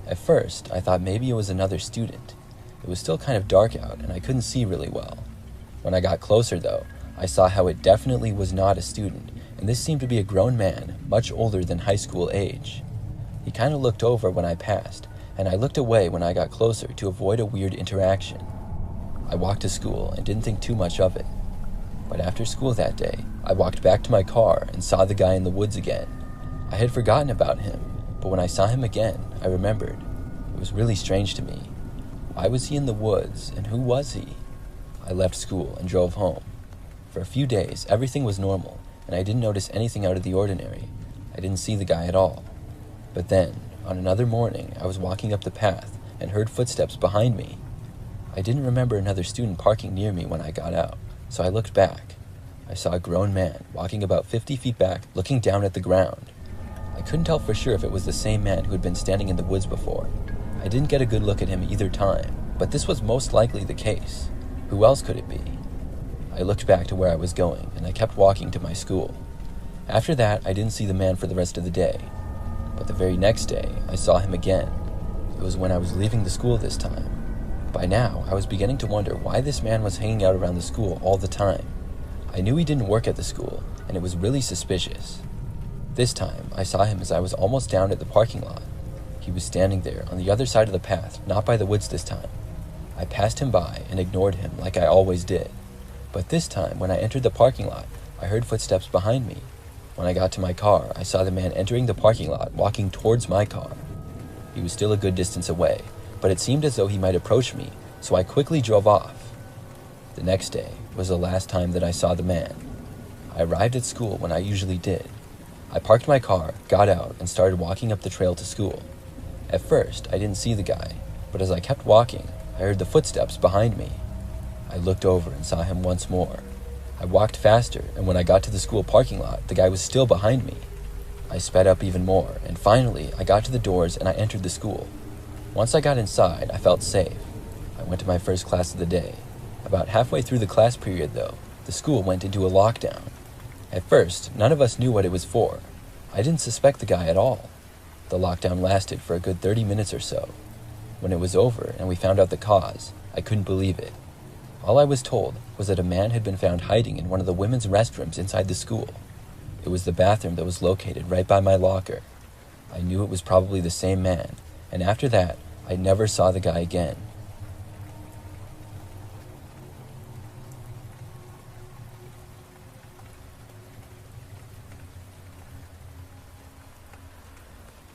At first, I thought maybe it was another student. It was still kind of dark out and I couldn't see really well. When I got closer though, I saw how it definitely was not a student, and this seemed to be a grown man, much older than high school age. He kind of looked over when I passed, and I looked away when I got closer to avoid a weird interaction. I walked to school and didn't think too much of it. But after school that day, I walked back to my car and saw the guy in the woods again. I had forgotten about him, but when I saw him again, I remembered. It was really strange to me. Why was he in the woods, and who was he? I left school and drove home. For a few days, everything was normal, and I didn't notice anything out of the ordinary. I didn't see the guy at all. But then, on another morning, I was walking up the path and heard footsteps behind me. I didn't remember another student parking near me when I got out, so I looked back. I saw a grown man walking about 50 feet back, looking down at the ground. I couldn't tell for sure if it was the same man who had been standing in the woods before. I didn't get a good look at him either time, but this was most likely the case. Who else could it be? I looked back to where I was going, and I kept walking to my school. After that, I didn't see the man for the rest of the day. But the very next day, I saw him again. It was when I was leaving the school this time. By now, I was beginning to wonder why this man was hanging out around the school all the time. I knew he didn't work at the school, and it was really suspicious. This time, I saw him as I was almost down at the parking lot. He was standing there on the other side of the path, not by the woods this time. I passed him by and ignored him like I always did. But this time, when I entered the parking lot, I heard footsteps behind me. When I got to my car, I saw the man entering the parking lot, walking towards my car. He was still a good distance away, but it seemed as though he might approach me, so I quickly drove off. The next day was the last time that I saw the man. I arrived at school when I usually did. I parked my car, got out, and started walking up the trail to school. At first, I didn't see the guy, but as I kept walking, I heard the footsteps behind me. I looked over and saw him once more. I walked faster, and when I got to the school parking lot, the guy was still behind me. I sped up even more, and finally, I got to the doors and I entered the school. Once I got inside, I felt safe. I went to my first class of the day. About halfway through the class period, though, the school went into a lockdown. At first, none of us knew what it was for. I didn't suspect the guy at all. The lockdown lasted for a good 30 minutes or so. When it was over and we found out the cause, I couldn't believe it. All I was told was that a man had been found hiding in one of the women's restrooms inside the school. It was the bathroom that was located right by my locker. I knew it was probably the same man, and after that, I never saw the guy again.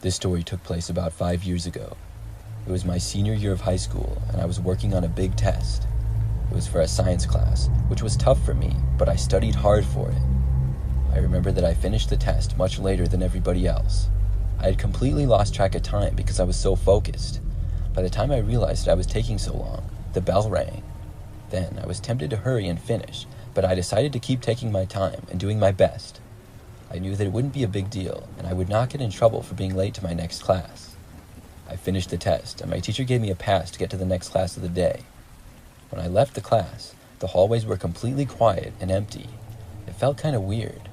This story took place about 5 years ago. It was my senior year of high school, and I was working on a big test. It was for a science class, which was tough for me, but I studied hard for it. I remember that I finished the test much later than everybody else. I had completely lost track of time because I was so focused. By the time I realized that I was taking so long, the bell rang. Then I was tempted to hurry and finish, but I decided to keep taking my time and doing my best. I knew that it wouldn't be a big deal, and I would not get in trouble for being late to my next class. I finished the test, and my teacher gave me a pass to get to the next class of the day. When I left the class, the hallways were completely quiet and empty. It felt kind of weird.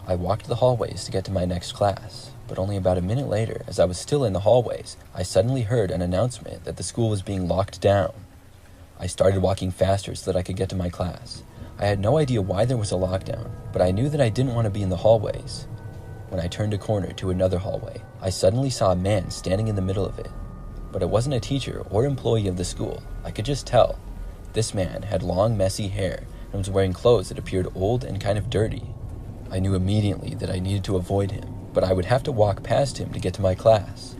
I walked the hallways to get to my next class, but only about a minute later, as I was still in the hallways, I suddenly heard an announcement that the school was being locked down. I started walking faster so that I could get to my class. I had no idea why there was a lockdown, but I knew that I didn't want to be in the hallways. When I turned a corner to another hallway, I suddenly saw a man standing in the middle of it. But it wasn't a teacher or employee of the school. I could just tell. This man had long, messy hair, and was wearing clothes that appeared old and kind of dirty. I knew immediately that I needed to avoid him, but I would have to walk past him to get to my class.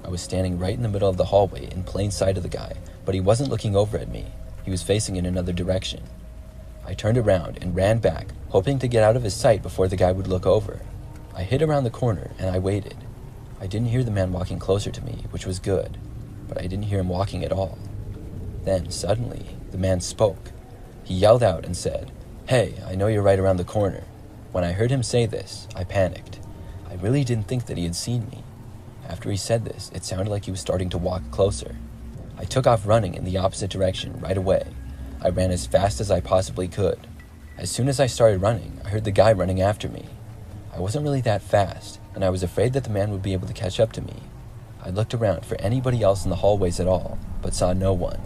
I was standing right in the middle of the hallway in plain sight of the guy, but he wasn't looking over at me. He was facing in another direction. I turned around and ran back, hoping to get out of his sight before the guy would look over. I hid around the corner and I waited. I didn't hear the man walking closer to me, which was good, but I didn't hear him walking at all. Then, suddenly, the man spoke. He yelled out and said, "Hey, I know you're right around the corner." When I heard him say this, I panicked. I really didn't think that he had seen me. After he said this, it sounded like he was starting to walk closer. I took off running in the opposite direction right away. I ran as fast as I possibly could. As soon as I started running, I heard the guy running after me. I wasn't really that fast, and I was afraid that the man would be able to catch up to me. I looked around for anybody else in the hallways at all, but saw no one.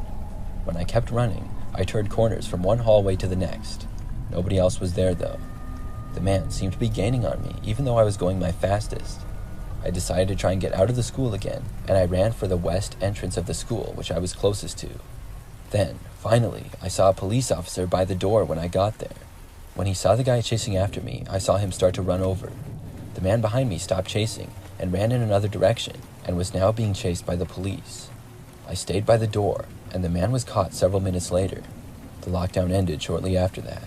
When I kept running, I turned corners from one hallway to the next. Nobody else was there, though. The man seemed to be gaining on me, even though I was going my fastest. I decided to try and get out of the school again, and I ran for the west entrance of the school, which I was closest to. Then, finally, I saw a police officer by the door when I got there. When he saw the guy chasing after me, I saw him start to run over. The man behind me stopped chasing and ran in another direction and was now being chased by the police. I stayed by the door, and the man was caught several minutes later. The lockdown ended shortly after that.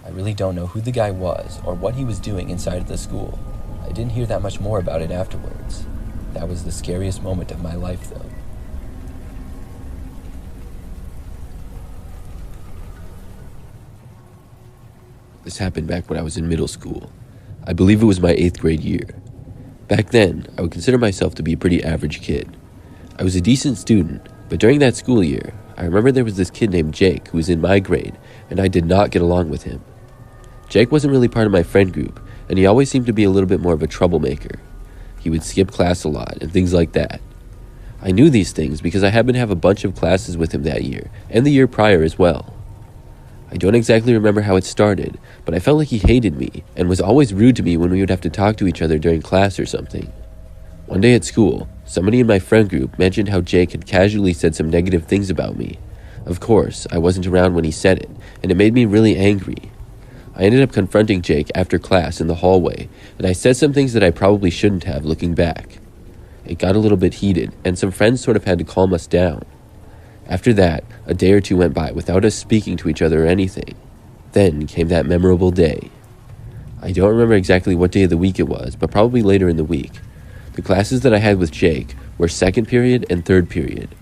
I really don't know who the guy was or what he was doing inside of the school. I didn't hear that much more about it afterwards. That was the scariest moment of my life, though. This happened back when I was in middle school. I believe it was my 8th grade year. Back then, I would consider myself to be a pretty average kid. I was a decent student, but during that school year, I remember there was this kid named Jake who was in my grade, and I did not get along with him. Jake wasn't really part of my friend group, and he always seemed to be a little bit more of a troublemaker. He would skip class a lot and things like that. I knew these things because I happened to have a bunch of classes with him that year, and the year prior as well. I don't exactly remember how it started, but I felt like he hated me and was always rude to me when we would have to talk to each other during class or something. One day at school, somebody in my friend group mentioned how Jake had casually said some negative things about me. Of course, I wasn't around when he said it, and it made me really angry. I ended up confronting Jake after class in the hallway, and I said some things that I probably shouldn't have looking back. It got a little bit heated, and some friends sort of had to calm us down. After that, a day or two went by without us speaking to each other or anything. Then came that memorable day. I don't remember exactly what day of the week it was, but probably later in the week. The classes that I had with Jake were 2nd period and 3rd period.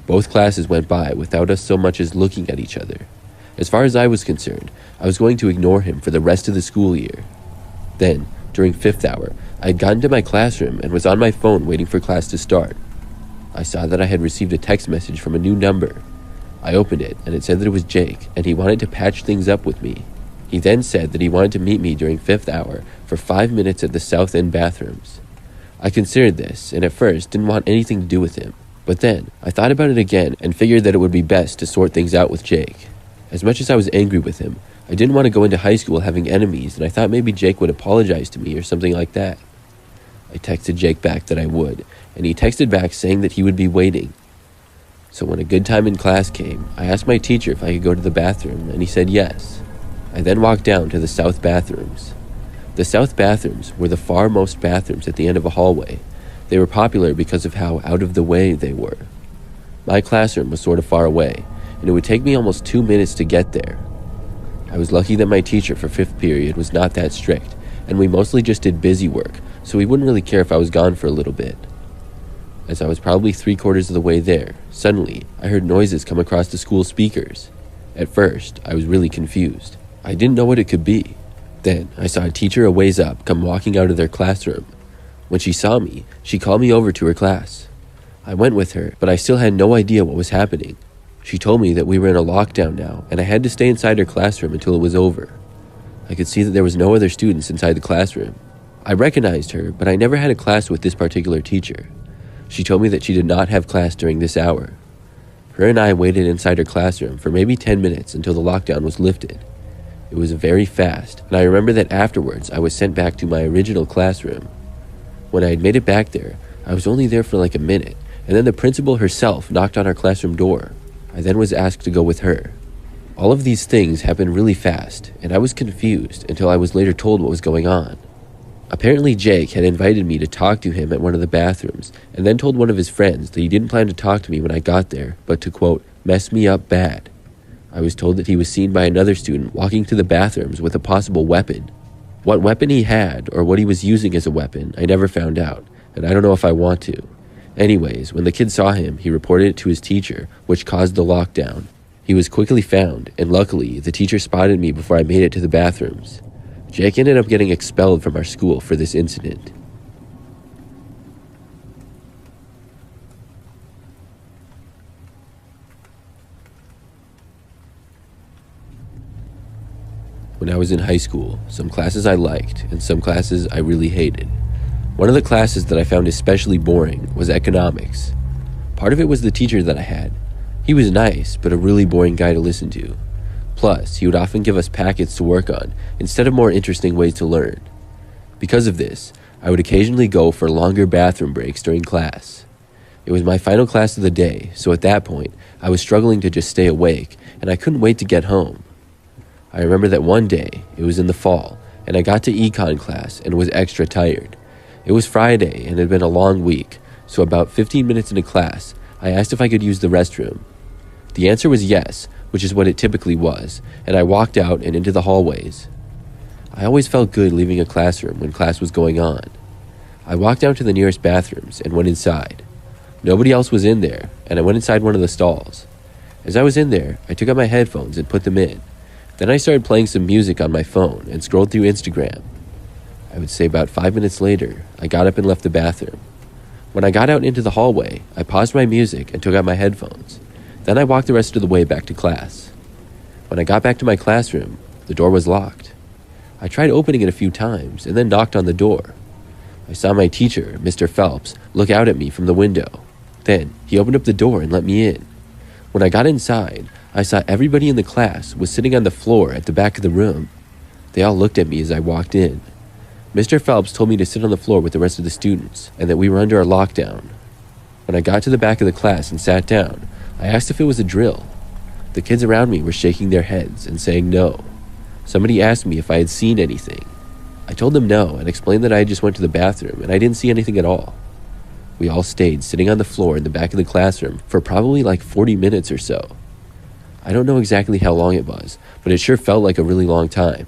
Both classes went by without us so much as looking at each other. As far as I was concerned, I was going to ignore him for the rest of the school year. Then, during 5th hour, I had gotten to my classroom and was on my phone waiting for class to start. I saw that I had received a text message from a new number. I opened it, and it said that it was Jake, and he wanted to patch things up with me. He then said that he wanted to meet me during 5th hour for 5 minutes at the South End bathrooms. I considered this, and at first didn't want anything to do with him. But then, I thought about it again and figured that it would be best to sort things out with Jake. As much as I was angry with him, I didn't want to go into high school having enemies, and I thought maybe Jake would apologize to me or something like that. I texted Jake back that I would, and he texted back saying that he would be waiting. So when a good time in class came, I asked my teacher if I could go to the bathroom, and he said yes. I then walked down to the south bathrooms. The south bathrooms were the farmost bathrooms at the end of a hallway. They were popular because of how out of the way they were. My classroom was sort of far away, and it would take me almost 2 minutes to get there. I was lucky that my teacher for 5th period was not that strict, and we mostly just did busy work, so he wouldn't really care if I was gone for a little bit. As I was probably 3/4 of the way there, suddenly I heard noises come across the school speakers. At first, I was really confused. I didn't know what it could be. Then I saw a teacher a ways up come walking out of their classroom. When she saw me, she called me over to her class. I went with her, but I still had no idea what was happening. She told me that we were in a lockdown now, and I had to stay inside her classroom until it was over. I could see that there was no other students inside the classroom. I recognized her, but I never had a class with this particular teacher. She told me that she did not have class during this hour. Her and I waited inside her classroom for maybe 10 minutes until the lockdown was lifted. It was very fast, and I remember that afterwards I was sent back to my original classroom. When I had made it back there, I was only there for like a minute, and then the principal herself knocked on our classroom door. I then was asked to go with her. All of these things happened really fast, and I was confused until I was later told what was going on. Apparently Jake had invited me to talk to him at one of the bathrooms, and then told one of his friends that he didn't plan to talk to me when I got there, but to, quote, mess me up bad. I was told that he was seen by another student walking to the bathrooms with a possible weapon. What weapon he had, or what he was using as a weapon, I never found out, and I don't know if I want to. Anyways, when the kid saw him, he reported it to his teacher, which caused the lockdown. He was quickly found, and luckily, the teacher spotted me before I made it to the bathrooms. Jake ended up getting expelled from our school for this incident. When I was in high school, some classes I liked, and some classes I really hated. One of the classes that I found especially boring was economics. Part of it was the teacher that I had. He was nice, but a really boring guy to listen to. Plus, he would often give us packets to work on, instead of more interesting ways to learn. Because of this, I would occasionally go for longer bathroom breaks during class. It was my final class of the day, so at that point, I was struggling to just stay awake, and I couldn't wait to get home. I remember that one day, it was in the fall, and I got to econ class and was extra tired. It was Friday and it had been a long week, so about 15 minutes into class, I asked if I could use the restroom. The answer was yes, which is what it typically was, and I walked out and into the hallways. I always felt good leaving a classroom when class was going on. I walked down to the nearest bathrooms and went inside. Nobody else was in there, and I went inside one of the stalls. As I was in there, I took out my headphones and put them in. Then I started playing some music on my phone and scrolled through Instagram. I would say about 5 minutes later, I got up and left the bathroom. When I got out into the hallway, I paused my music and took out my headphones. Then I walked the rest of the way back to class. When I got back to my classroom, the door was locked. I tried opening it a few times and then knocked on the door. I saw my teacher, Mr. Phelps, look out at me from the window. Then he opened up the door and let me in. When I got inside, I saw everybody in the class was sitting on the floor at the back of the room. They all looked at me as I walked in. Mr. Phelps told me to sit on the floor with the rest of the students and that we were under a lockdown. When I got to the back of the class and sat down, I asked if it was a drill. The kids around me were shaking their heads and saying no. Somebody asked me if I had seen anything. I told them no and explained that I just went to the bathroom and I didn't see anything at all. We all stayed sitting on the floor in the back of the classroom for probably like 40 minutes or so. I don't know exactly how long it was, but it sure felt like a really long time.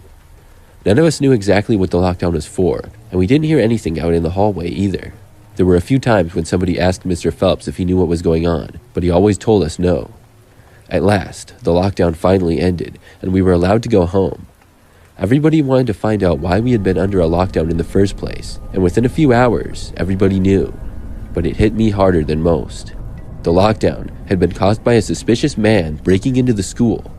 None of us knew exactly what the lockdown was for, and we didn't hear anything out in the hallway either. There were a few times when somebody asked Mr. Phelps if he knew what was going on, but he always told us no. At last, the lockdown finally ended, and we were allowed to go home. Everybody wanted to find out why we had been under a lockdown in the first place, and within a few hours, everybody knew. But it hit me harder than most. The lockdown had been caused by a suspicious man breaking into the school.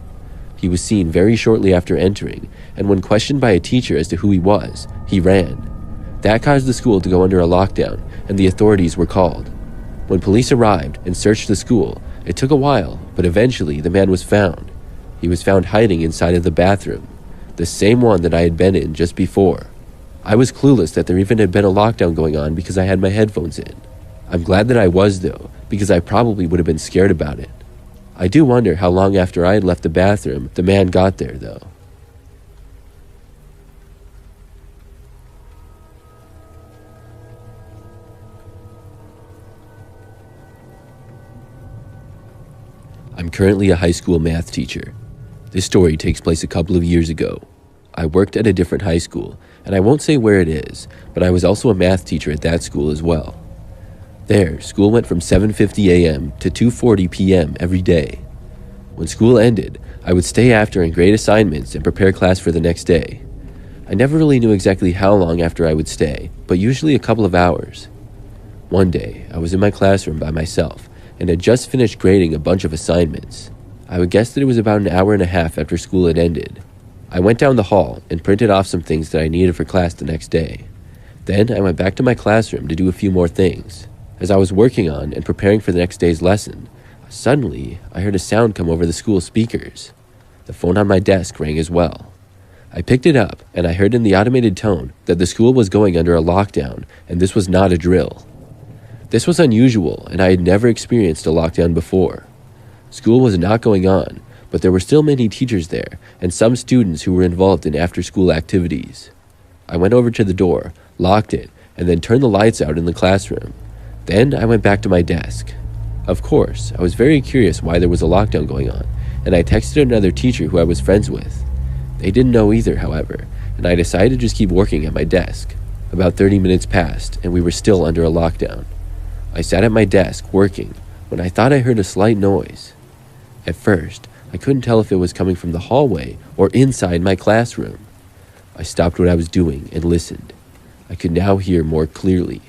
He was seen very shortly after entering, and when questioned by a teacher as to who he was, he ran. That caused the school to go under a lockdown, and the authorities were called. When police arrived and searched the school, it took a while, but eventually the man was found. He was found hiding inside of the bathroom, the same one that I had been in just before. I was clueless that there even had been a lockdown going on because I had my headphones in. I'm glad that I was, though, because I probably would have been scared about it. I do wonder how long after I had left the bathroom the man got there, though. I'm currently a high school math teacher. This story takes place a couple of years ago. I worked at a different high school, and I won't say where it is, but I was also a math teacher at that school as well. There, school went from 7:50 a.m. to 2:40 p.m. every day. When school ended, I would stay after and grade assignments and prepare class for the next day. I never really knew exactly how long after I would stay, but usually a couple of hours. One day, I was in my classroom by myself and had just finished grading a bunch of assignments. I would guess that it was about an hour and a half after school had ended. I went down the hall and printed off some things that I needed for class the next day. Then I went back to my classroom to do a few more things. As I was working on and preparing for the next day's lesson, suddenly I heard a sound come over the school speakers. The phone on my desk rang as well. I picked it up and I heard in the automated tone that the school was going under a lockdown and this was not a drill. This was unusual and I had never experienced a lockdown before. School was not going on, but there were still many teachers there and some students who were involved in after-school activities. I went over to the door, locked it, and then turned the lights out in the classroom. Then I went back to my desk. Of course, I was very curious why there was a lockdown going on, and I texted another teacher who I was friends with. They didn't know either, however, and I decided to just keep working at my desk. About 30 minutes passed, and we were still under a lockdown. I sat at my desk, working, when I thought I heard a slight noise. At first, I couldn't tell if it was coming from the hallway or inside my classroom. I stopped what I was doing and listened. I could now hear more clearly,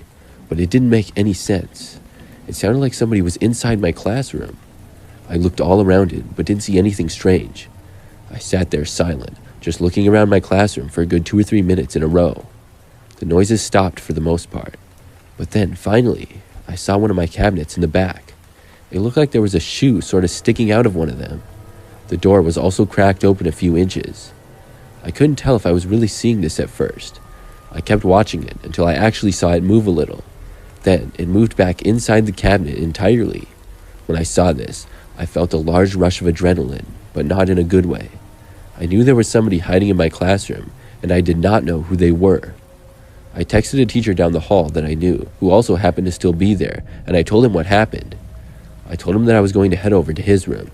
but it didn't make any sense. It sounded like somebody was inside my classroom. I looked all around it, but didn't see anything strange. I sat there silent, just looking around my classroom for a good 2 or 3 minutes in a row. The noises stopped for the most part, but then, finally, I saw one of my cabinets in the back. It looked like there was a shoe sort of sticking out of one of them. The door was also cracked open a few inches. I couldn't tell if I was really seeing this at first. I kept watching it until I actually saw it move a little. Then it moved back inside the cabinet entirely. When I saw this, I felt a large rush of adrenaline, but not in a good way. I knew there was somebody hiding in my classroom, and I did not know who they were. I texted a teacher down the hall that I knew, who also happened to still be there, and I told him what happened. I told him that I was going to head over to his room.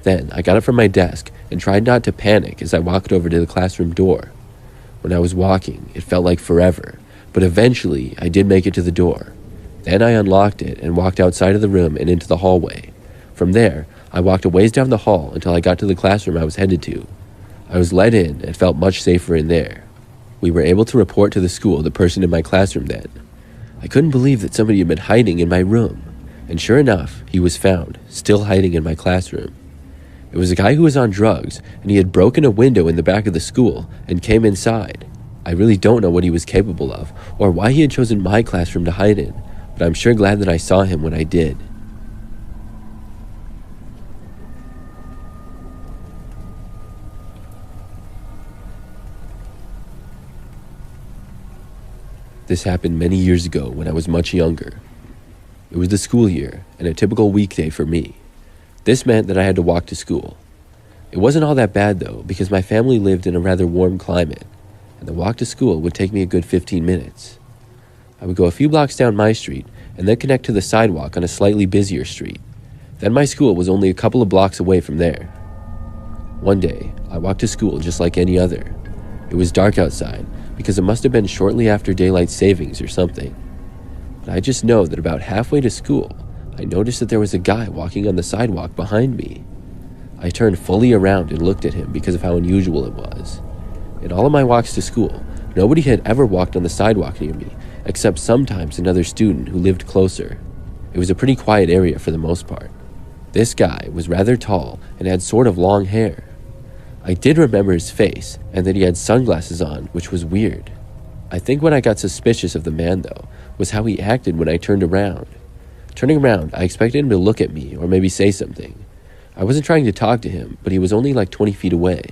Then I got up from my desk and tried not to panic as I walked over to the classroom door. When I was walking, it felt like forever, but eventually I did make it to the door. Then I unlocked it and walked outside of the room and into the hallway. From there, I walked a ways down the hall until I got to the classroom I was headed to. I was let in and felt much safer in there. We were able to report to the school the person in my classroom then. I couldn't believe that somebody had been hiding in my room, and sure enough, he was found, still hiding in my classroom. It was a guy who was on drugs, and he had broken a window in the back of the school and came inside. I really don't know what he was capable of, or why he had chosen my classroom to hide in, but I'm sure glad that I saw him when I did. This happened many years ago when I was much younger. It was the school year and a typical weekday for me. This meant that I had to walk to school. It wasn't all that bad though, because my family lived in a rather warm climate, and the walk to school would take me a good 15 minutes. I would go a few blocks down my street and then connect to the sidewalk on a slightly busier street. Then my school was only a couple of blocks away from there. One day, I walked to school just like any other. It was dark outside, because it must have been shortly after daylight savings or something. But I just know that about halfway to school, I noticed that there was a guy walking on the sidewalk behind me. I turned fully around and looked at him because of how unusual it was. In all of my walks to school, nobody had ever walked on the sidewalk near me, except sometimes another student who lived closer. It was a pretty quiet area for the most part. This guy was rather tall and had sort of long hair. I did remember his face, and that he had sunglasses on, which was weird. I think what I got suspicious of the man, though, was how he acted when I turned around. Turning around, I expected him to look at me or maybe say something. I wasn't trying to talk to him, but he was only like 20 feet away.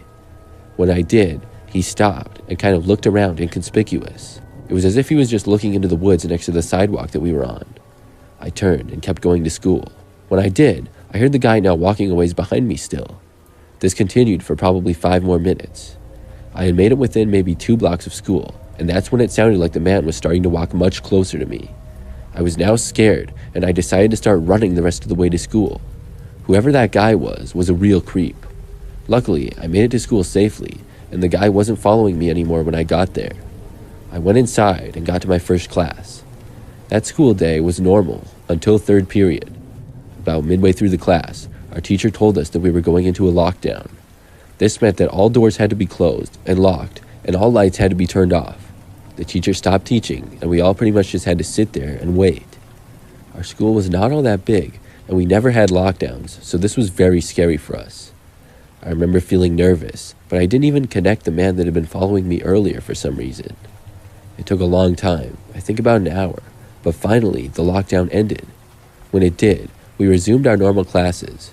When I did, he stopped and kind of looked around inconspicuous. It was as if he was just looking into the woods next to the sidewalk that we were on. I turned and kept going to school. When I did, I heard the guy now walking a ways behind me still. This continued for probably 5 more minutes. I had made it within maybe 2 blocks of school, and that's when it sounded like the man was starting to walk much closer to me. I was now scared, and I decided to start running the rest of the way to school. Whoever that guy was a real creep. Luckily, I made it to school safely, and the guy wasn't following me anymore when I got there. I went inside and got to my first class. That school day was normal until 3rd period. About midway through the class, our teacher told us that we were going into a lockdown. This meant that all doors had to be closed and locked, and all lights had to be turned off. The teacher stopped teaching, and we all pretty much just had to sit there and wait. Our school was not all that big, and we never had lockdowns, so this was very scary for us. I remember feeling nervous, but I didn't even connect the man that had been following me earlier for some reason. It took a long time, I think about an hour, but finally the lockdown ended. When it did, we resumed our normal classes.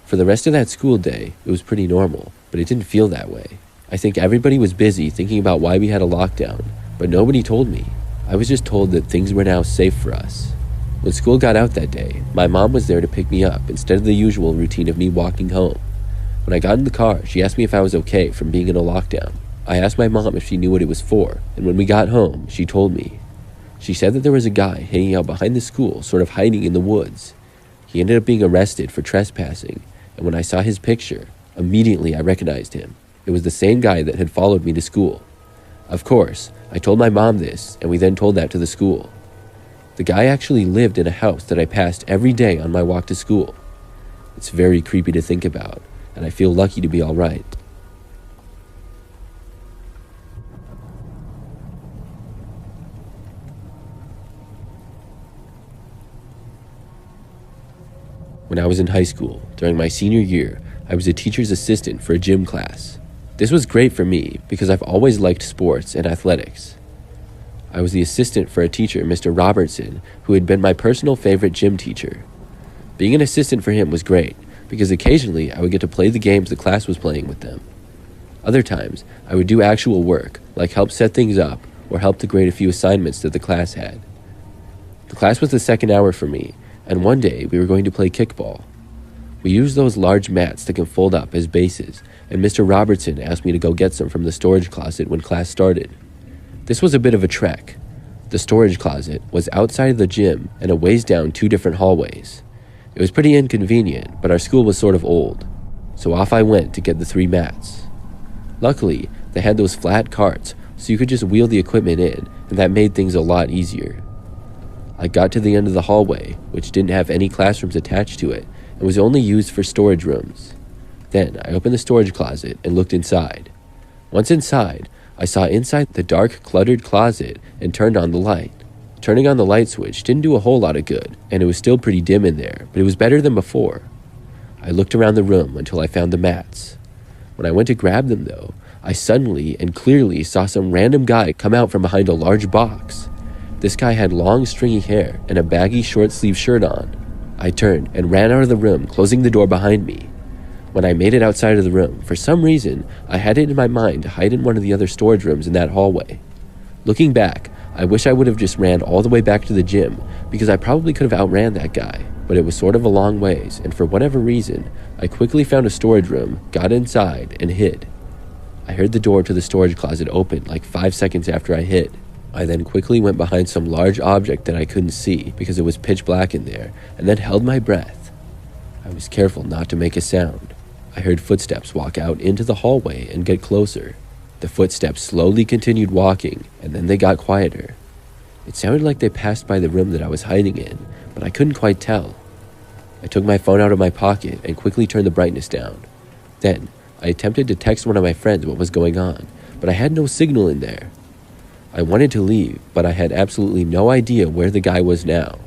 For the rest of that school day, it was pretty normal, but it didn't feel that way. I think everybody was busy thinking about why we had a lockdown, but nobody told me. I was just told that things were now safe for us. When school got out that day, my mom was there to pick me up instead of the usual routine of me walking home. When I got in the car, she asked me if I was okay from being in a lockdown. I asked my mom if she knew what it was for, and when we got home, she told me. She said that there was a guy hanging out behind the school, sort of hiding in the woods. He ended up being arrested for trespassing, and when I saw his picture, immediately I recognized him. It was the same guy that had followed me to school. Of course, I told my mom this, and we then told that to the school. The guy actually lived in a house that I passed every day on my walk to school. It's very creepy to think about, and I feel lucky to be all right. When I was in high school, during my senior year, I was a teacher's assistant for a gym class. This was great for me because I've always liked sports and athletics. I was the assistant for a teacher, Mr. Robertson, who had been my personal favorite gym teacher. Being an assistant for him was great because occasionally I would get to play the games the class was playing with them. Other times, I would do actual work, like help set things up or help to grade a few assignments that the class had. The class was the second hour for me, and one day we were going to play kickball. We used those large mats that can fold up as bases, and Mr. Robertson asked me to go get some from the storage closet when class started. This was a bit of a trek. The storage closet was outside of the gym and a ways down 2 different hallways. It was pretty inconvenient, but our school was sort of old, so off I went to get the 3 mats. Luckily, they had those flat carts, so you could just wheel the equipment in, and that made things a lot easier. I got to the end of the hallway, which didn't have any classrooms attached to it, and was only used for storage rooms. Then I opened the storage closet and looked inside. Once inside, I saw inside the dark, cluttered closet and turned on the light. Turning on the light switch didn't do a whole lot of good, and it was still pretty dim in there, but it was better than before. I looked around the room until I found the mats. When I went to grab them, though, I suddenly and clearly saw some random guy come out from behind a large box. This guy had long, stringy hair and a baggy, short-sleeved shirt on. I turned and ran out of the room, closing the door behind me. When I made it outside of the room, for some reason, I had it in my mind to hide in one of the other storage rooms in that hallway. Looking back, I wish I would have just ran all the way back to the gym, because I probably could have outran that guy, but it was sort of a long ways, and for whatever reason, I quickly found a storage room, got inside, and hid. I heard the door to the storage closet open like 5 seconds after I hid. I then quickly went behind some large object that I couldn't see because it was pitch black in there, and then held my breath. I was careful not to make a sound. I heard footsteps walk out into the hallway and get closer. The footsteps slowly continued walking, and then they got quieter. It sounded like they passed by the room that I was hiding in, but I couldn't quite tell. I took my phone out of my pocket and quickly turned the brightness down. Then, I attempted to text one of my friends what was going on, but I had no signal in there. I wanted to leave, but I had absolutely no idea where the guy was now.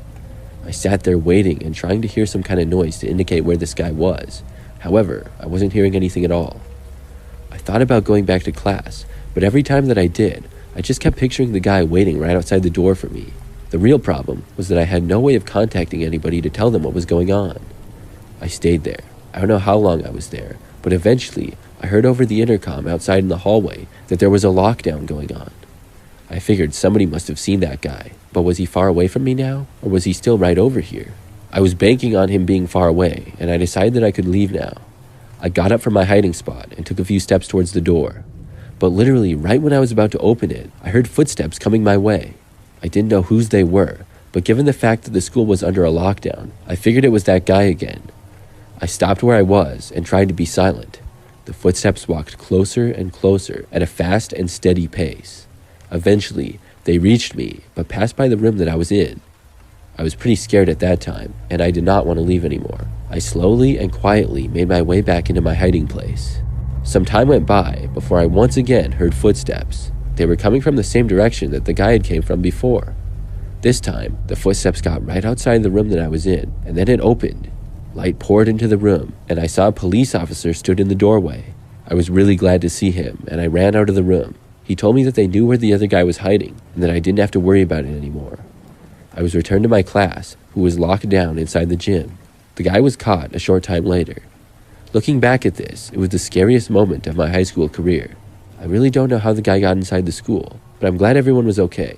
I sat there waiting and trying to hear some kind of noise to indicate where this guy was. However, I wasn't hearing anything at all. I thought about going back to class, but every time that I did, I just kept picturing the guy waiting right outside the door for me. The real problem was that I had no way of contacting anybody to tell them what was going on. I stayed there. I don't know how long I was there, but eventually I heard over the intercom outside in the hallway that there was a lockdown going on. I figured somebody must have seen that guy, but was he far away from me now, or was he still right over here? I was banking on him being far away, and I decided that I could leave now. I got up from my hiding spot and took a few steps towards the door. But literally right when I was about to open it, I heard footsteps coming my way. I didn't know whose they were, but given the fact that the school was under a lockdown, I figured it was that guy again. I stopped where I was and tried to be silent. The footsteps walked closer and closer at a fast and steady pace. Eventually, they reached me, but passed by the room that I was in. I was pretty scared at that time, and I did not want to leave anymore. I slowly and quietly made my way back into my hiding place. Some time went by before I once again heard footsteps. They were coming from the same direction that the guy had came from before. This time, the footsteps got right outside the room that I was in, and then it opened. Light poured into the room, and I saw a police officer stood in the doorway. I was really glad to see him, and I ran out of the room. He told me that they knew where the other guy was hiding, and that I didn't have to worry about it anymore. I was returned to my class, who was locked down inside the gym. The guy was caught a short time later. Looking back at this, it was the scariest moment of my high school career. I really don't know how the guy got inside the school, but I'm glad everyone was okay.